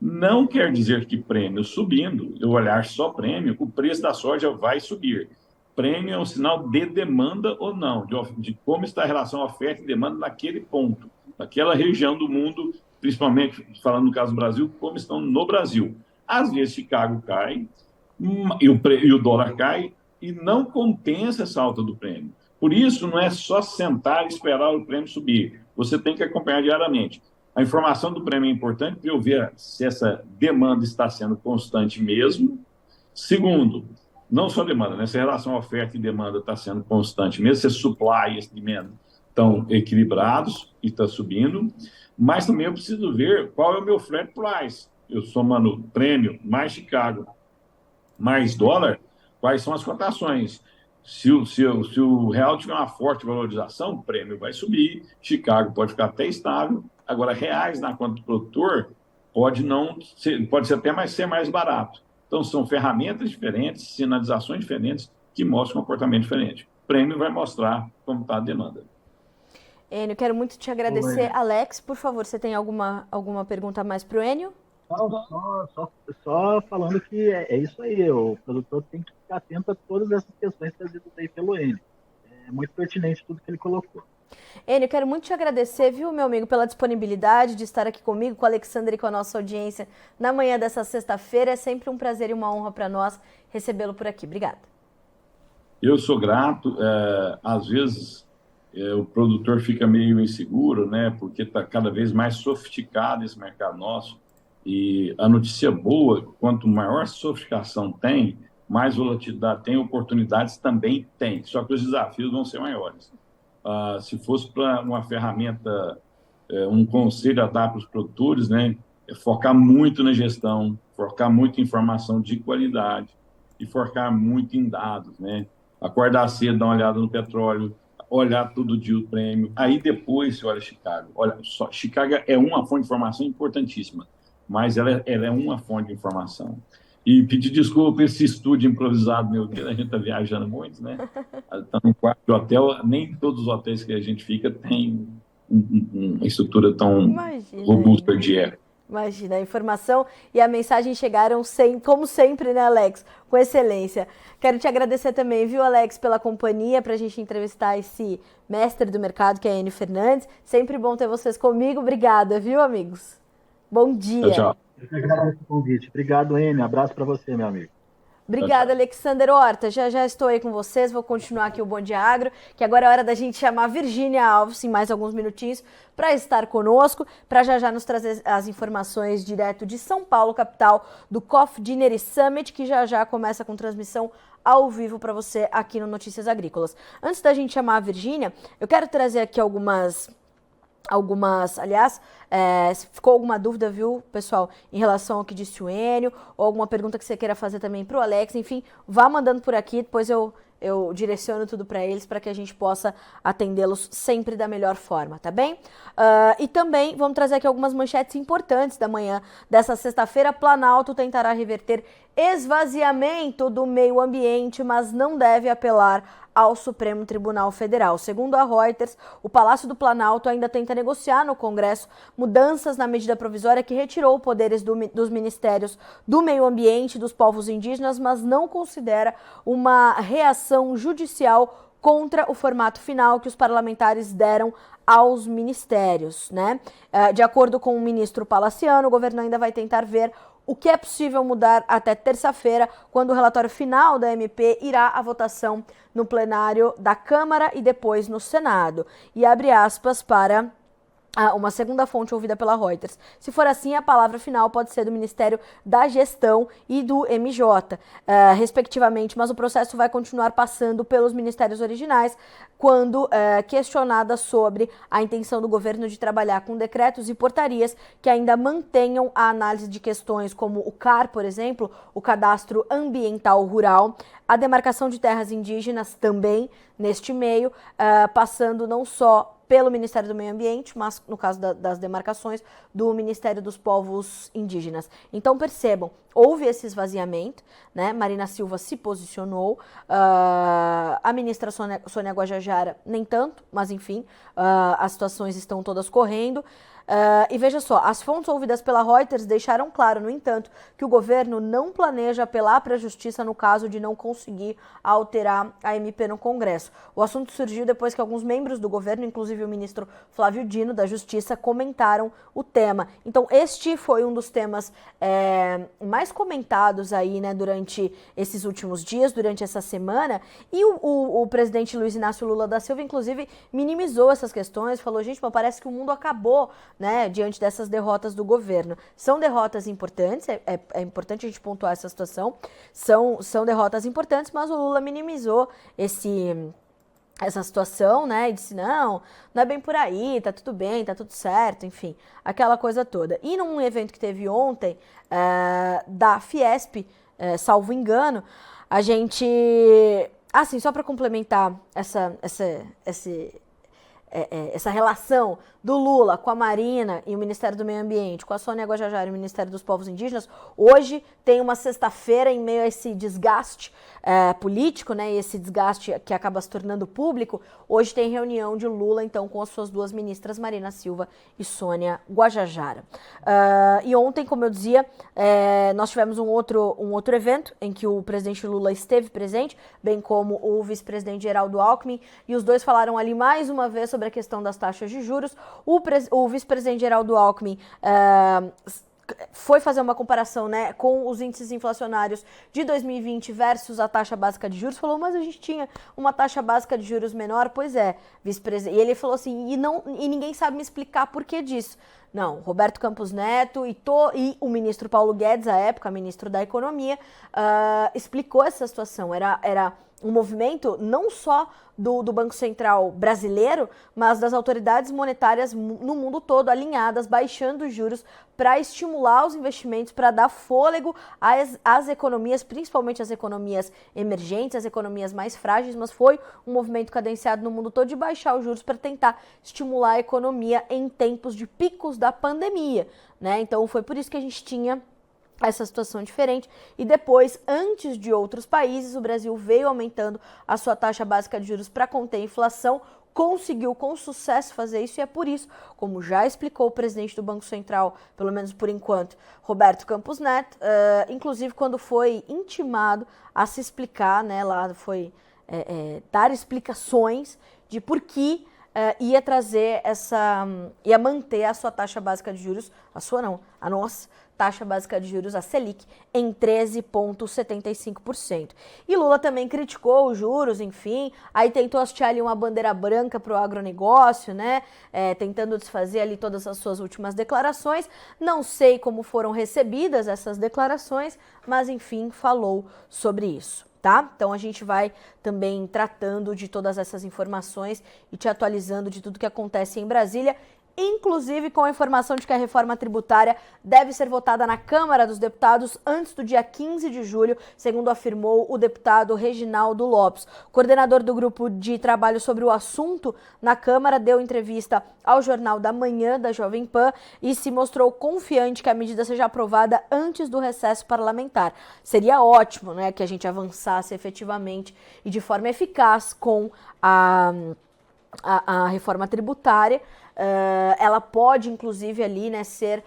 Speaker 3: Não quer dizer que prêmio subindo, eu olhar só prêmio, o preço da soja vai subir. Prêmio é um sinal de demanda ou não, de como está a relação oferta e demanda naquele ponto, naquela região do mundo, principalmente, falando no caso do Brasil, como estão no Brasil. Às vezes Chicago cai e o dólar cai e não compensa essa alta do prêmio. Por isso, não é só sentar e esperar o prêmio subir. Você tem que acompanhar diariamente. A informação do prêmio é importante para eu ver se essa demanda está sendo constante mesmo. Segundo, não só demanda, né? Se a relação oferta e demanda está sendo constante mesmo, se supply e demand estão equilibrados e está subindo, mas também eu preciso ver qual é o meu flat price. Eu somando prêmio mais Chicago mais dólar, quais são as cotações. Se o real tiver uma forte valorização, o prêmio vai subir, Chicago pode ficar até estável. Agora, reais na conta do produtor pode ser até ser mais barato. Então, são ferramentas diferentes, sinalizações diferentes que mostram um comportamento diferente. O prêmio vai mostrar como está a demanda.
Speaker 1: Enio, quero muito te agradecer. Oi. Alex, por favor, você tem alguma pergunta a mais para o Enio?
Speaker 2: Só falando que é isso aí, o produtor tem que ficar atento a todas essas questões trazidas aí pelo Enio. É muito pertinente tudo que ele colocou.
Speaker 1: Enio, quero muito te agradecer, viu, meu amigo, pela disponibilidade de estar aqui comigo, com o Alexandre e com a nossa audiência na manhã dessa sexta-feira. É sempre um prazer e uma honra para nós recebê-lo por aqui. Obrigada.
Speaker 3: Eu sou grato. Às vezes o produtor fica meio inseguro, né, porque está cada vez mais sofisticado esse mercado nosso. E a notícia boa, quanto maior sofisticação tem, mais volatilidade tem, oportunidades também tem. Só que os desafios vão ser maiores. Se fosse para uma ferramenta, um conselho a dar para os produtores, né, é focar muito na gestão, focar muito em informação de qualidade e focar muito em dados, né? Acordar cedo, dar uma olhada no petróleo, olhar todo dia o prêmio. Aí depois você olha Chicago. Olha só, Chicago é uma fonte de informação importantíssima, mas ela é uma fonte de informação. E pedir desculpa por esse estúdio improvisado meu, porque a gente está viajando muito, né? Está num quarto de hotel, nem todos os hotéis que a gente fica tem uma estrutura tão robusta de eco.
Speaker 1: Imagina, a informação e a mensagem chegaram, como sempre, né, Alex? Com excelência. Quero te agradecer também, viu, Alex, pela companhia, para a gente entrevistar esse mestre do mercado, que é a Enio Fernandes. Sempre bom ter vocês comigo. Obrigada, viu, amigos? Bom dia.
Speaker 3: Tchau.
Speaker 2: Eu que agradeço o convite. Obrigado, Enio. Abraço para você, meu amigo.
Speaker 1: Obrigada, Alexander Horta. Já estou aí com vocês, vou continuar aqui o Bom Dia Agro, que agora é hora da gente chamar a Virgínia Alves, em mais alguns minutinhos, para estar conosco, para já nos trazer as informações direto de São Paulo, capital, do Coffee Summit, que já começa com transmissão ao vivo para você aqui no Notícias Agrícolas. Antes da gente chamar a Virgínia, eu quero trazer aqui algumas, aliás, se ficou alguma dúvida, viu, pessoal, em relação ao que disse o Enio, ou alguma pergunta que você queira fazer também para o Alex, enfim, vá mandando por aqui, depois eu direciono tudo para eles para que a gente possa atendê-los sempre da melhor forma, tá bem? E também vamos trazer aqui algumas manchetes importantes da manhã dessa sexta-feira. Planalto tentará reverter esvaziamento do meio ambiente, mas não deve apelar ao Supremo Tribunal Federal. Segundo a Reuters, o Palácio do Planalto ainda tenta negociar no Congresso mudanças na medida provisória que retirou poderes dos ministérios do meio ambiente e dos povos indígenas, mas não considera uma reação judicial contra o formato final que os parlamentares deram aos ministérios, né? De acordo com o ministro Palaciano, o governo ainda vai tentar ver o que é possível mudar até terça-feira, quando o relatório final da MP irá à votação no plenário da Câmara e depois no Senado. E abre aspas para uma segunda fonte ouvida pela Reuters. Se for assim, a palavra final pode ser do Ministério da Gestão e do MJ, respectivamente, mas o processo vai continuar passando pelos ministérios originais quando questionada sobre a intenção do governo de trabalhar com decretos e portarias que ainda mantenham a análise de questões como o CAR, por exemplo, o Cadastro Ambiental Rural, a demarcação de terras indígenas também neste meio, passando não só pelo Ministério do Meio Ambiente, mas no caso das demarcações, do Ministério dos Povos Indígenas. Então percebam, houve esse esvaziamento, né? Marina Silva se posicionou, a ministra Sônia Guajajara nem tanto, mas enfim, as situações estão todas correndo. E veja só, as fontes ouvidas pela Reuters deixaram claro, no entanto, que o governo não planeja apelar para a justiça no caso de não conseguir alterar a MP no Congresso. O assunto surgiu depois que alguns membros do governo, inclusive o ministro Flávio Dino, da Justiça, comentaram o tema. Então, este foi um dos temas mais comentados aí, né, durante esses últimos dias, durante essa semana, e o presidente Luiz Inácio Lula da Silva, inclusive, minimizou essas questões, falou, gente, mas parece que o mundo acabou, né, diante dessas derrotas do governo. São derrotas importantes, é importante a gente pontuar essa situação, são derrotas importantes, mas o Lula minimizou essa situação, né, e disse, não é bem por aí, tá tudo bem, tá tudo certo, enfim, aquela coisa toda. E num evento que teve ontem, da Fiesp, salvo engano, a gente, assim, só para complementar essa relação do Lula com a Marina e o Ministério do Meio Ambiente, com a Sônia Guajajara e o Ministério dos Povos Indígenas, hoje tem uma sexta-feira em meio a esse desgaste político, né, e esse desgaste que acaba se tornando público. Hoje tem reunião de Lula, então, com as suas duas ministras, Marina Silva e Sônia Guajajara. E ontem, como eu dizia, nós tivemos um outro evento em que o presidente Lula esteve presente, bem como o vice-presidente Geraldo Alckmin, e os dois falaram ali mais uma vez sobre a questão das taxas de juros. O vice-presidente Geraldo Alckmin foi fazer uma comparação, né, com os índices inflacionários de 2020 versus a taxa básica de juros, falou, mas a gente tinha uma taxa básica de juros menor, pois é, vice-presidente, e ele falou assim, e ninguém sabe me explicar por que disso. Não, Roberto Campos Neto e o ministro Paulo Guedes, à época, ministro da Economia, explicou essa situação, era um movimento não só do Banco Central brasileiro, mas das autoridades monetárias no mundo todo alinhadas, baixando os juros para estimular os investimentos, para dar fôlego às economias, principalmente as economias emergentes, as economias mais frágeis, mas foi um movimento cadenciado no mundo todo de baixar os juros para tentar estimular a economia em tempos de picos da pandemia, né? Então foi por isso que a gente tinha essa situação diferente, e depois, antes de outros países, o Brasil veio aumentando a sua taxa básica de juros para conter a inflação, conseguiu com sucesso fazer isso, e é por isso, como já explicou o presidente do Banco Central, pelo menos por enquanto, Roberto Campos Neto, inclusive quando foi intimado a se explicar, né, lá foi dar explicações de por que ia manter a sua taxa básica de juros, a sua não, a nossa, taxa básica de juros, a Selic, em 13,75%. E Lula também criticou os juros, enfim, aí tentou hastear ali uma bandeira branca para o agronegócio, né, tentando desfazer ali todas as suas últimas declarações. Não sei como foram recebidas essas declarações, mas enfim, falou sobre isso. Tá? Então a gente vai também tratando de todas essas informações e te atualizando de tudo que acontece em Brasília, inclusive com a informação de que a reforma tributária deve ser votada na Câmara dos Deputados antes do dia 15 de julho, segundo afirmou o deputado Reginaldo Lopes. Coordenador do grupo de trabalho sobre o assunto na Câmara deu entrevista ao Jornal da Manhã da Jovem Pan e se mostrou confiante que a medida seja aprovada antes do recesso parlamentar. Seria ótimo, né, que a gente avançasse efetivamente e de forma eficaz com a reforma tributária. Ela pode, inclusive, ali, né, ser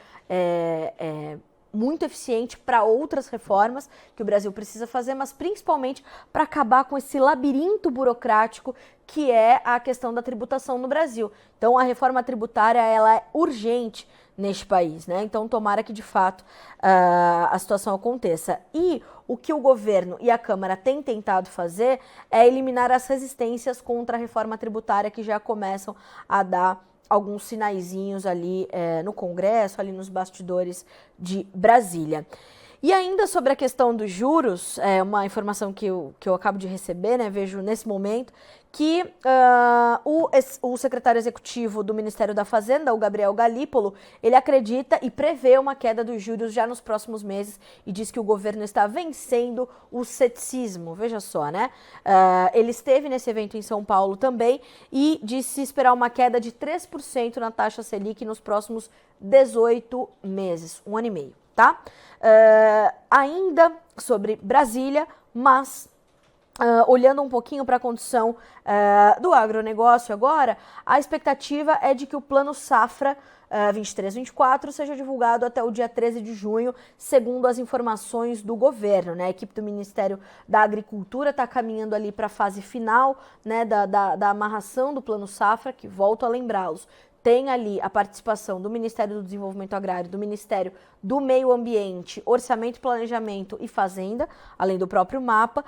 Speaker 1: muito eficiente para outras reformas que o Brasil precisa fazer, mas principalmente para acabar com esse labirinto burocrático que é a questão da tributação no Brasil. Então, a reforma tributária ela é urgente neste país, né? Então, tomara que, de fato, a situação aconteça. E o que o governo e a Câmara têm tentado fazer é eliminar as resistências contra a reforma tributária que já começam a dar alguns sinaizinhos ali no Congresso, ali nos bastidores de Brasília. E ainda sobre a questão dos juros, uma informação que eu acabo de receber, né, vejo nesse momento, que o secretário executivo do Ministério da Fazenda, o Gabriel Galípolo, ele acredita e prevê uma queda dos juros já nos próximos meses e diz que o governo está vencendo o ceticismo. Veja só, né? Ele esteve nesse evento em São Paulo também e disse esperar uma queda de 3% na taxa Selic nos próximos 18 meses, 1 ano e meio. Tá? Ainda sobre Brasília, mas olhando um pouquinho para a condição do agronegócio agora, a expectativa é de que o Plano Safra 23-24 seja divulgado até o dia 13 de junho, segundo as informações do governo, né? A equipe do Ministério da Agricultura está caminhando ali para a fase final, né, da amarração do Plano Safra, que, volto a lembrá-los, tem ali a participação do Ministério do Desenvolvimento Agrário, do Ministério do Meio Ambiente, Orçamento, Planejamento e Fazenda, além do próprio mapa.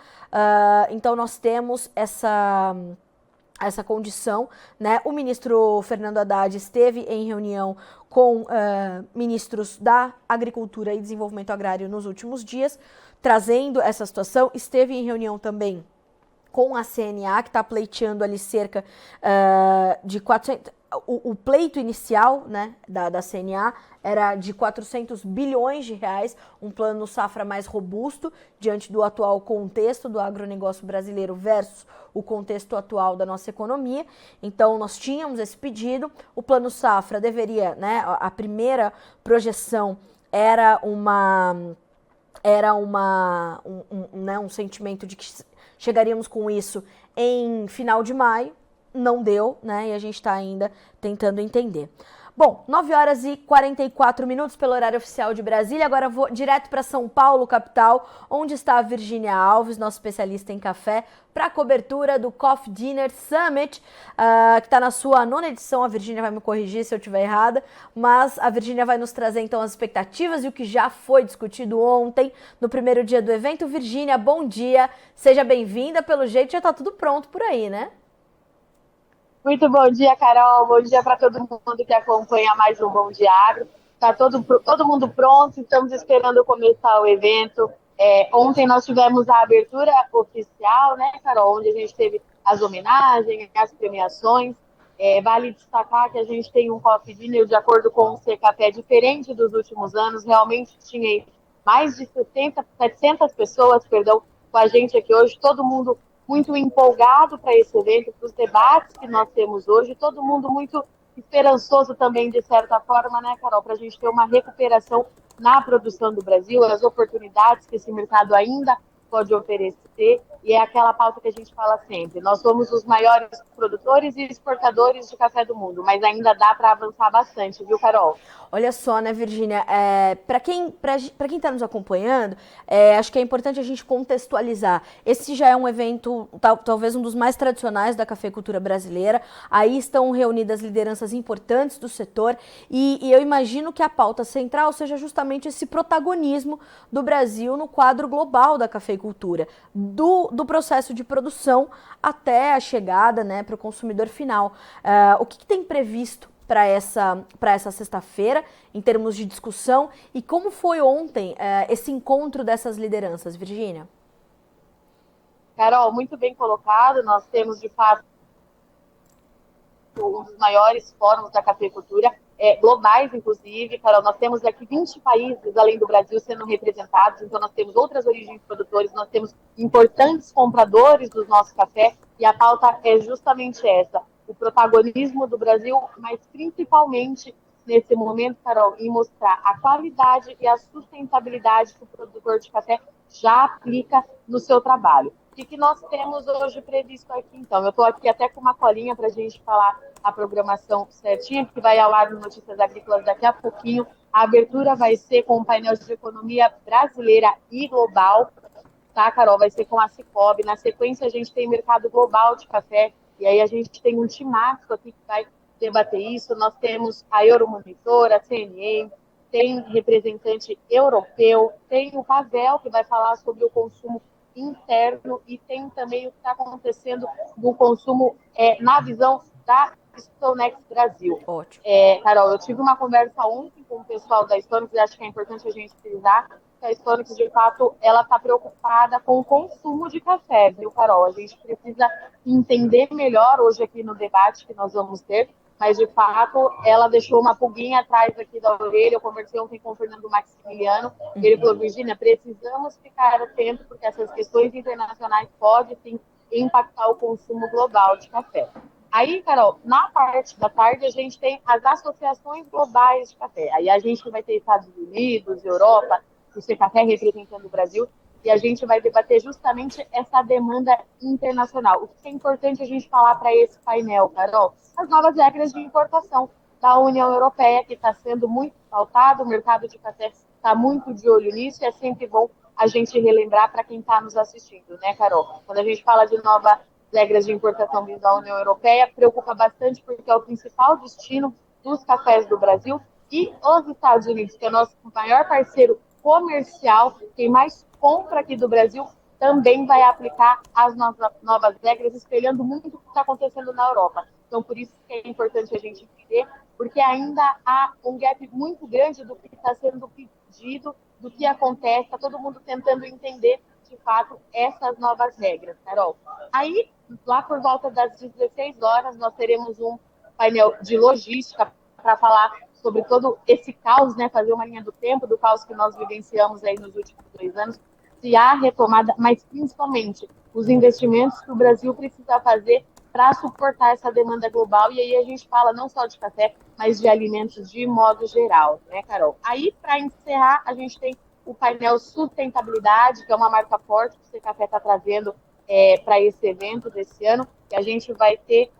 Speaker 1: Então, nós temos essa condição, né? O ministro Fernando Haddad esteve em reunião com ministros da Agricultura e Desenvolvimento Agrário nos últimos dias, trazendo essa situação. Esteve em reunião também com a CNA, que está pleiteando ali cerca de 400... O pleito inicial, né, da CNA era de 400 bilhões de reais, um plano safra mais robusto diante do atual contexto do agronegócio brasileiro versus o contexto atual da nossa economia. Então, nós tínhamos esse pedido. O plano safra deveria, né, a primeira projeção era um sentimento de que chegaríamos com isso em final de maio. Não deu, né? E a gente está ainda tentando entender. Bom, 9 horas e 44 minutos pelo horário oficial de Brasília. Agora eu vou direto para São Paulo, capital, onde está a Virgínia Alves, nossa especialista em café, para a cobertura do Coffee Dinner Summit, que está na sua 9ª edição. A Virgínia vai me corrigir se eu estiver errada, mas a Virgínia vai nos trazer então as expectativas e o que já foi discutido ontem, no primeiro dia do evento. Virgínia, bom dia, seja bem-vinda. Pelo jeito já está tudo pronto por aí, né?
Speaker 4: Muito bom dia, Carol. Bom dia para todo mundo que acompanha mais um Bom Dia Agro. Está todo mundo pronto, estamos esperando começar o evento. Ontem nós tivemos a abertura oficial, né, Carol, onde a gente teve as homenagens, as premiações. Vale destacar que a gente tem um Coffee Dinner de acordo com o Secapé diferente dos últimos anos. Realmente tinha mais de 700 pessoas, com a gente aqui hoje, todo mundo muito empolgado para esse evento, para os debates que nós temos hoje, todo mundo muito esperançoso também, de certa forma, né, Carol, para a gente ter uma recuperação na produção do Brasil, as oportunidades que esse mercado ainda pode oferecer, e é aquela pauta que a gente fala sempre. Nós somos os maiores produtores e exportadores de café do mundo, mas ainda dá para avançar bastante, viu, Carol?
Speaker 1: Olha só, né, Virgínia, para quem está nos acompanhando, acho que é importante a gente contextualizar. Esse já é um evento, talvez um dos mais tradicionais da cafeicultura brasileira. Aí estão reunidas lideranças importantes do setor e eu imagino que a pauta central seja justamente esse protagonismo do Brasil no quadro global da cafeicultura, do processo de produção até a chegada, né, para o consumidor final. O que tem previsto para essa sexta-feira, em termos de discussão, e como foi ontem esse encontro dessas lideranças, Virgínia?
Speaker 4: Carol, muito bem colocado. Nós temos, de fato, um dos maiores fóruns da cafeicultura, globais, inclusive. Carol, nós temos aqui 20 países, além do Brasil, sendo representados, então nós temos outras origens produtores, nós temos importantes compradores do nosso café, e a pauta é justamente essa: o protagonismo do Brasil, mas principalmente nesse momento, Carol, em mostrar a qualidade e a sustentabilidade que o produtor de café já aplica no seu trabalho. O que nós temos hoje previsto aqui, então? Eu estou aqui até com uma colinha para a gente falar a programação certinha, que vai ao ar no Notícias Agrícolas daqui a pouquinho. A abertura vai ser com o painel de economia brasileira e global, tá, Carol? Vai ser com a Cicobi. Na sequência, a gente tem mercado global de café, e aí a gente tem um timático aqui que vai debater isso. Nós temos a Euromonitor, a CNN, tem representante europeu, tem o Pavel, que vai falar sobre o consumo interno, e tem também o que está acontecendo no consumo na visão da Stonex Brasil.
Speaker 1: Ótimo.
Speaker 4: Carol, eu tive uma conversa ontem com o pessoal da Stonex, e acho que é importante a gente frisar que a Stonex, de fato, ela está preocupada com o consumo de café, viu, Carol? A gente precisa entender melhor hoje aqui no debate que nós vamos ter, mas, de fato, ela deixou uma pulguinha atrás aqui da orelha. Eu conversei ontem com o Fernando Maximiliano, ele falou: Virgínia, precisamos ficar atentos, porque essas questões internacionais podem, sim, impactar o consumo global de café. Aí, Carol, na parte da tarde, a gente tem as associações globais de café. Aí a gente vai ter Estados Unidos, Europa, o Secafé representando o Brasil, e a gente vai debater justamente essa demanda internacional. O que é importante a gente falar para esse painel, Carol? As novas regras de importação da União Europeia, que está sendo muito pautado, o mercado de café está muito de olho nisso, e é sempre bom a gente relembrar para quem está nos assistindo, né, Carol? Quando a gente fala de novas regras de importação da União Europeia, preocupa bastante, porque é o principal destino dos cafés do Brasil, e os Estados Unidos, que é o nosso maior parceiro comercial, quem mais compra aqui do Brasil, também vai aplicar as novas regras, espelhando muito o que está acontecendo na Europa. Então, por isso que é importante a gente entender, porque ainda há um gap muito grande do que está sendo pedido, do que acontece, está todo mundo tentando entender, de fato, essas novas regras, Carol. Aí, lá por volta das 16 horas, nós teremos um painel de logística para falar sobre todo esse caos, né, fazer uma linha do tempo, do caos que nós vivenciamos aí nos últimos 2 anos, se há retomada, mas principalmente os investimentos que o Brasil precisa fazer para suportar essa demanda global. E aí a gente fala não só de café, mas de alimentos de modo geral, né, Carol? Aí, para encerrar, a gente tem o painel Sustentabilidade, que é uma marca forte que o Secafé está trazendo para esse evento desse ano, e a gente vai ter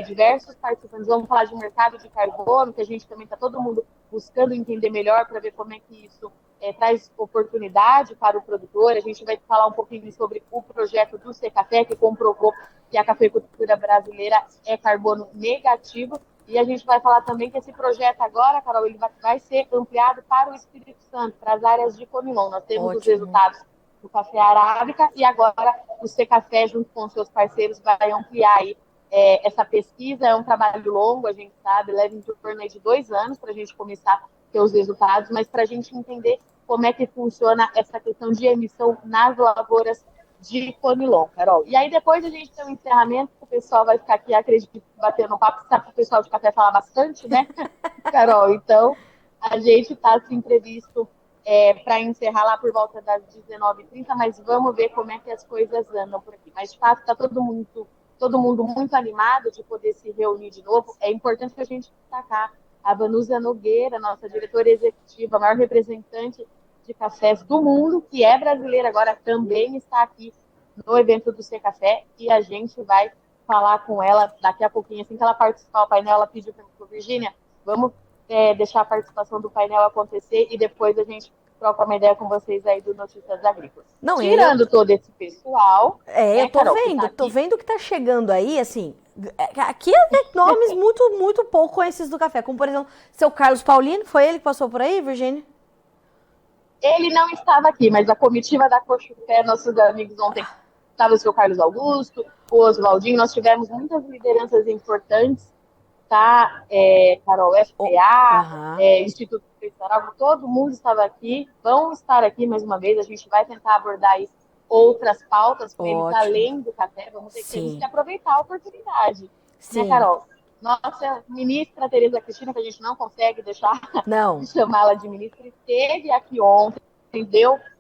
Speaker 4: diversos participantes. Vamos falar de mercado de carbono, que a gente também está todo mundo buscando entender melhor para ver como é que isso traz oportunidade para o produtor. A gente vai falar um pouquinho sobre o projeto do Secafé, que comprovou que a cafeicultura brasileira é carbono negativo. E a gente vai falar também que esse projeto agora, Carol, ele vai ser ampliado para o Espírito Santo, para as áreas de Conilon. Nós temos os resultados do café arábica, e agora o Secafé, junto com seus parceiros, vai ampliar aí, essa pesquisa. É um trabalho longo, a gente sabe, leva em torno de 2 anos para a gente começar a ter os resultados, mas para a gente entender como é que funciona essa questão de emissão nas lavouras de Conilon, Carol. E aí depois a gente tem um encerramento, o pessoal vai ficar aqui, acredito, batendo papo, sabe que o pessoal de café fala bastante, né, Carol? Então, a gente está assim previsto para encerrar lá por volta das 19h30, mas vamos ver como é que as coisas andam por aqui. Mas, de fato, está todo mundo muito animado de poder se reunir de novo. É importante que a gente destacar a Vanusa Nogueira, nossa diretora executiva, a maior representante de cafés do mundo, que é brasileira agora, também está aqui no evento do C Café, e a gente vai falar com ela daqui a pouquinho, assim que ela participar do painel. Ela pediu para Virgínia, vamos deixar a participação do painel acontecer e depois a gente troca uma ideia com vocês aí do Notícias Agrícolas.
Speaker 1: Não,
Speaker 4: tirando todo esse pessoal...
Speaker 1: eu tô
Speaker 4: Carol,
Speaker 1: vendo, tô vendo que tá chegando aí, assim... Aqui é nomes muito pouco conhecidos do café, como, por exemplo, seu Carlos Paulino. Foi ele que passou por aí, Virgínia?
Speaker 4: Ele não estava aqui, mas a comitiva da Cochupé, nossos amigos ontem, estava o seu Carlos Augusto, o Oswaldinho. Nós tivemos muitas lideranças importantes, tá? Carol, FPA, Instituto Federal, todo mundo estava aqui. Vão estar aqui mais uma vez. A gente vai tentar abordar aí outras pautas com eles, além do café. Vamos ter que aproveitar a oportunidade.
Speaker 1: Sim.
Speaker 4: Né, Carol? Nossa ministra Tereza Cristina, que a gente não consegue deixar
Speaker 1: de
Speaker 4: chamá-la de ministra, esteve aqui ontem,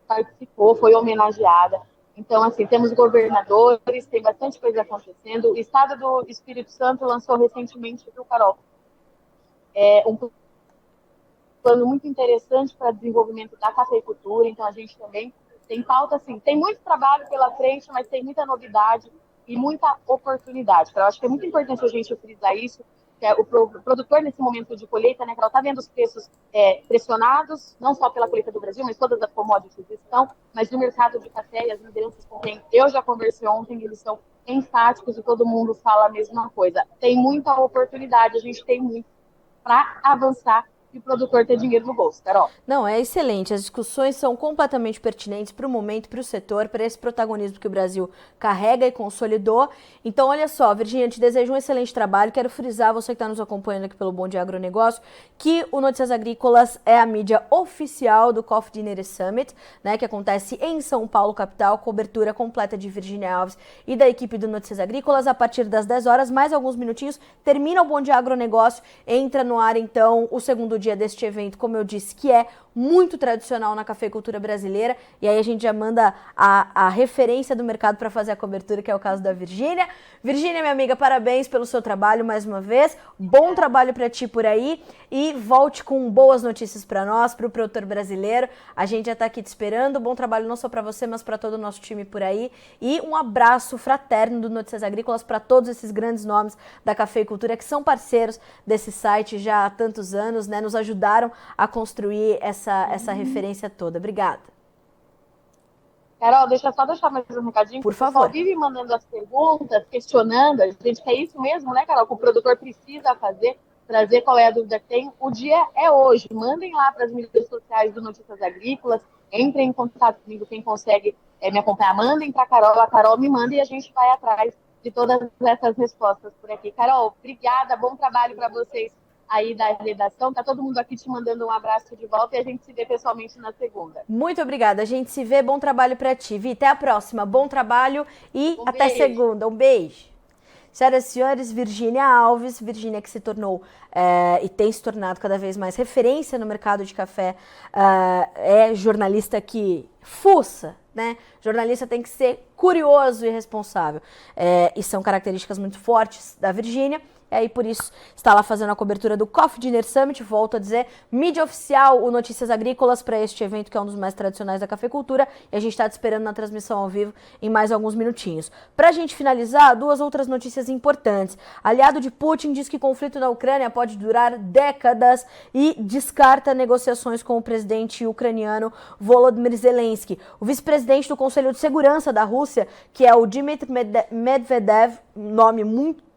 Speaker 4: participou, foi homenageada. Então, assim, temos governadores, tem bastante coisa acontecendo. O Estado do Espírito Santo lançou recentemente, viu, Carol? Um plano muito interessante para desenvolvimento da cafeicultura. Então, a gente também tem pauta, assim, tem muito trabalho pela frente, mas tem muita novidade e muita oportunidade. Eu acho que é muito importante a gente frisar isso, que o produtor, nesse momento de colheita, né, que ela está vendo os preços pressionados, não só pela colheita do Brasil, mas todas as commodities estão, mas no mercado de café e as lideranças com quem eu já conversei ontem, eles são enfáticos e todo mundo fala a mesma coisa. Tem muita oportunidade, a gente tem muito para avançar e o produtor ter dinheiro no bolso, Carol.
Speaker 1: Não, é excelente. As discussões são completamente pertinentes para o momento, para o setor, para esse protagonismo que o Brasil carrega e consolidou. Então, olha só, Virgínia, te desejo um excelente trabalho. Quero frisar, você que está nos acompanhando aqui pelo Bom Dia Agronegócio, que o Notícias Agrícolas é a mídia oficial do Coffee Dinner Summit, né, que acontece em São Paulo, capital. Cobertura completa de Virgínia Alves e da equipe do Notícias Agrícolas. A partir das 10 horas, mais alguns minutinhos, termina o Bom Dia Agronegócio. Entra no ar, então, o segundo dia deste evento, como eu disse, que é muito tradicional na cafeicultura brasileira, e aí a gente já manda a referência do mercado para fazer a cobertura, que é o caso da Virgínia. Virgínia, minha amiga, parabéns pelo seu trabalho mais uma vez, bom trabalho para ti por aí, e volte com boas notícias para nós, para o produtor brasileiro. A gente já está aqui te esperando, bom trabalho não só para você, mas para todo o nosso time por aí, e um abraço fraterno do Notícias Agrícolas para todos esses grandes nomes da cafeicultura que são parceiros desse site já há tantos anos, né, nos ajudaram a construir essa referência toda. Obrigada.
Speaker 4: Carol, deixa eu só deixar mais um recadinho.
Speaker 1: Por favor.
Speaker 4: O pessoal vive mandando as perguntas, questionando. A gente quer isso mesmo, né, Carol? Que o produtor precisa fazer, trazer qual é a dúvida que tem. O dia é hoje. Mandem lá para as mídias sociais do Notícias Agrícolas. Entrem em contato comigo, quem consegue me acompanhar. Mandem para a Carol me manda e a gente vai atrás de todas essas respostas por aqui. Carol, obrigada, bom trabalho para vocês aí da redação. Tá todo mundo aqui te mandando um abraço de volta e a gente se vê pessoalmente na segunda.
Speaker 1: Muito obrigada, a gente se vê, bom trabalho para ti. Vi, até a próxima, bom trabalho e até segunda. Um beijo. Senhoras e senhores, Virgínia Alves, Virgínia que se tornou e tem se tornado cada vez mais referência no mercado de café, é jornalista que fuça, né? Jornalista tem que ser curioso e responsável, e são características muito fortes da Virgínia. E aí, por isso, está lá fazendo a cobertura do Coffee Dinner Summit, volto a dizer, mídia oficial, o Notícias Agrícolas, para este evento que é um dos mais tradicionais da cafeicultura, e a gente está te esperando na transmissão ao vivo em mais alguns minutinhos. Para a gente finalizar, duas outras notícias importantes. Aliado de Putin diz que conflito na Ucrânia pode durar décadas e descarta negociações com o presidente ucraniano Volodymyr Zelensky. O vice-presidente do Conselho de Segurança da Rússia, que é o Dmitry Medvedev, nome muito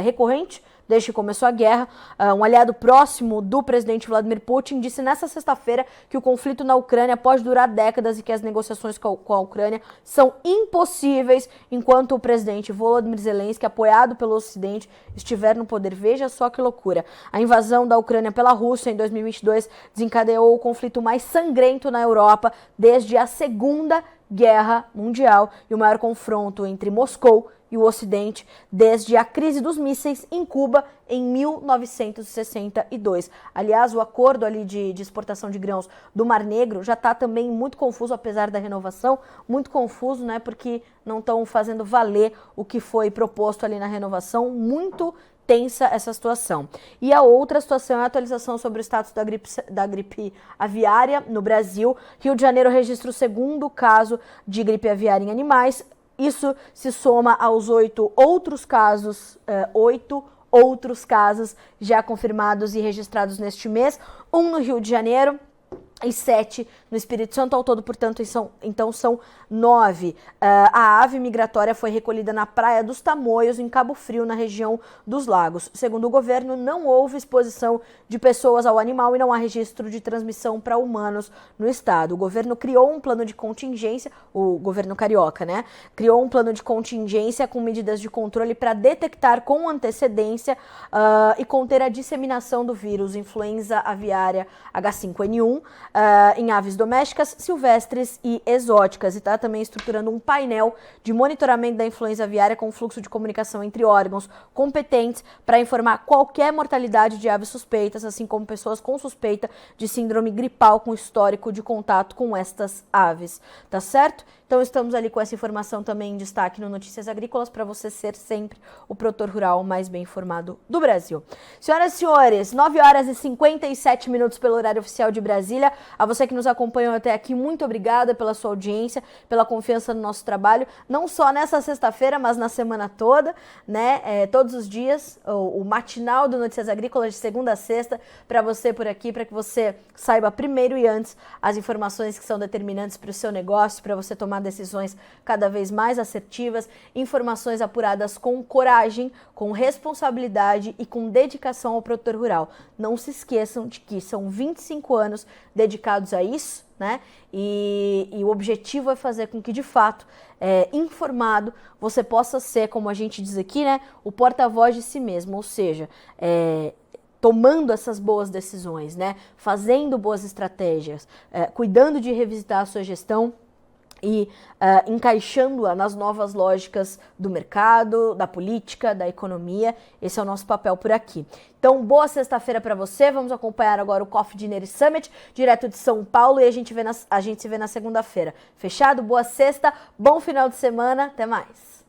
Speaker 1: recorrente desde que começou a guerra, um aliado próximo do presidente Vladimir Putin, disse nesta sexta-feira que o conflito na Ucrânia pode durar décadas e que as negociações com a Ucrânia são impossíveis enquanto o presidente Volodymyr Zelensky, apoiado pelo Ocidente, estiver no poder. Veja só que loucura. A invasão da Ucrânia pela Rússia em 2022 desencadeou o conflito mais sangrento na Europa desde a Segunda Guerra Mundial e o maior confronto entre Moscou e o Ocidente desde a crise dos mísseis em Cuba em 1962. Aliás, o acordo ali de exportação de grãos do Mar Negro já está também muito confuso, apesar da renovação, muito confuso, né, porque não estão fazendo valer o que foi proposto ali na renovação, muito tensa essa situação. E a outra situação é a atualização sobre o status da gripe aviária no Brasil. Rio de Janeiro registra o segundo caso de gripe aviária em animais. Isso se soma aos 8 outros casos já confirmados e registrados neste mês, 1 no Rio de Janeiro e 7 no Espírito Santo. Ao todo, portanto, então são 9. A ave migratória foi recolhida na Praia dos Tamoios, em Cabo Frio, na região dos Lagos. Segundo o governo, não houve exposição de pessoas ao animal e não há registro de transmissão para humanos no estado. O governo criou um plano de contingência, o governo carioca, né? Criou um plano de contingência com medidas de controle para detectar com antecedência e conter a disseminação do vírus influenza aviária H5N1 em aves domésticas, silvestres e exóticas. E está também estruturando um painel de monitoramento da influenza aviária com fluxo de comunicação entre órgãos competentes para informar qualquer mortalidade de aves suspeitas, assim como pessoas com suspeita de síndrome gripal com histórico de contato com estas aves. Tá certo? Então estamos ali com essa informação também em destaque no Notícias Agrícolas para você ser sempre o produtor rural mais bem informado do Brasil. Senhoras e senhores, 9 horas e 57 minutos pelo horário oficial de Brasília. A você que nos acompanhou até aqui, muito obrigada pela sua audiência, pela confiança no nosso trabalho, não só nessa sexta-feira, mas na semana toda, né? Todos os dias, o matinal do Notícias Agrícolas de segunda a sexta, para você por aqui, para que você saiba primeiro e antes as informações que são determinantes para o seu negócio, para você tomar decisões cada vez mais assertivas, informações apuradas com coragem, com responsabilidade e com dedicação ao produtor rural. Não se esqueçam de que são 25 anos dedicados a isso, né? E o objetivo é fazer com que, de fato, informado, você possa ser, como a gente diz aqui, né, o porta-voz de si mesmo, ou seja, tomando essas boas decisões, né, fazendo boas estratégias, cuidando de revisitar a sua gestão e encaixando-a nas novas lógicas do mercado, da política, da economia. Esse é o nosso papel por aqui. Então, boa sexta-feira para você. Vamos acompanhar agora o Coffee Dinner Summit, direto de São Paulo, e a gente se vê na segunda-feira. Fechado? Boa sexta, bom final de semana, até mais.